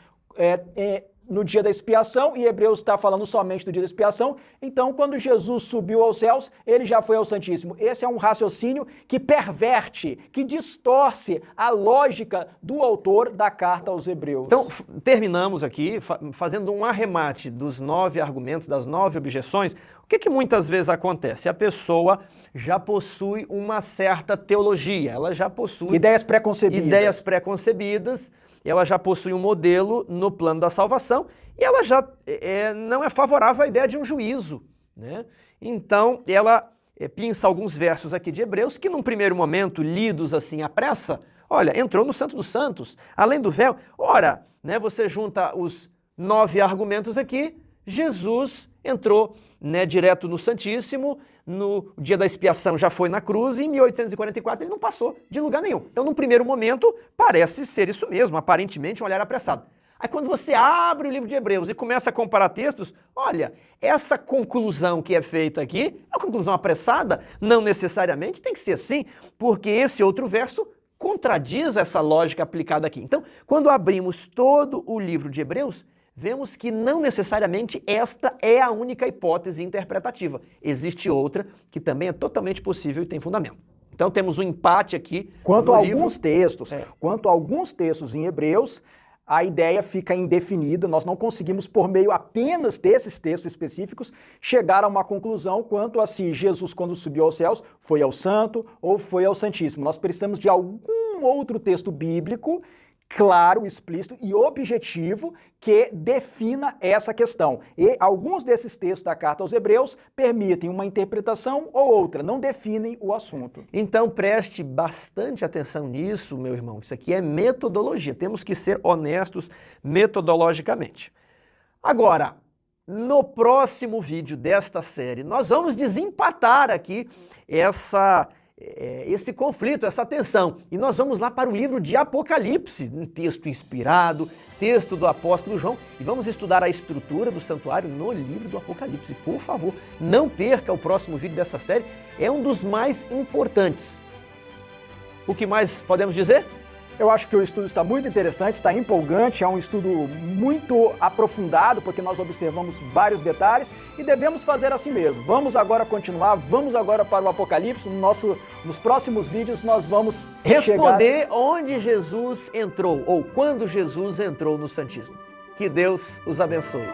no dia da expiação, e Hebreus está falando somente do dia da expiação, então quando Jesus subiu aos céus, ele já foi ao Santíssimo. Esse é um raciocínio que perverte, que distorce a lógica do autor da carta aos Hebreus. Então, terminamos aqui fazendo um arremate dos 9 argumentos, das 9 objeções. O que muitas vezes acontece? A pessoa já possui uma certa teologia, ela já possui ideias preconcebidas, ela já possui um modelo no plano da salvação e ela já não é favorável à ideia de um juízo, né? Então, ela pinça alguns versos aqui de Hebreus que, num primeiro momento, lidos assim à pressa, olha, entrou no Santo dos Santos, além do véu. Ora, né, você junta os 9 argumentos aqui, Jesus entrou, né, direto no Santíssimo, no dia da expiação já foi na cruz e em 1844 ele não passou de lugar nenhum. Então, num primeiro momento, parece ser isso mesmo, aparentemente um olhar apressado. Aí quando você abre o livro de Hebreus e começa a comparar textos, olha, essa conclusão que é feita aqui é uma conclusão apressada? Não necessariamente tem que ser assim, porque esse outro verso contradiz essa lógica aplicada aqui. Então, quando abrimos todo o livro de Hebreus, vemos que não necessariamente esta é a única hipótese interpretativa. Existe outra que também é totalmente possível e tem fundamento. Então temos um empate aqui. Quanto a alguns textos em Hebreus, a ideia fica indefinida, nós não conseguimos, por meio apenas desses textos específicos, chegar a uma conclusão quanto a se Jesus, quando subiu aos céus, foi ao Santo ou foi ao Santíssimo. Nós precisamos de algum outro texto bíblico claro, explícito e objetivo que defina essa questão. E alguns desses textos da carta aos Hebreus permitem uma interpretação ou outra, não definem o assunto. Então preste bastante atenção nisso, meu irmão. Isso aqui é metodologia, temos que ser honestos metodologicamente. Agora, no próximo vídeo desta série, nós vamos desempatar aqui esse conflito, essa tensão. E nós vamos lá para o livro de Apocalipse, um texto inspirado, texto do apóstolo João, e vamos estudar a estrutura do santuário no livro do Apocalipse. Por favor, não perca o próximo vídeo dessa série, é um dos mais importantes. O que mais podemos dizer? Eu acho que o estudo está muito interessante, está empolgante, é um estudo muito aprofundado, porque nós observamos vários detalhes e devemos fazer assim mesmo. Vamos agora continuar, vamos agora para o Apocalipse. Nos próximos vídeos nós vamos responder onde Jesus entrou, ou quando Jesus entrou no Santíssimo. Que Deus os abençoe.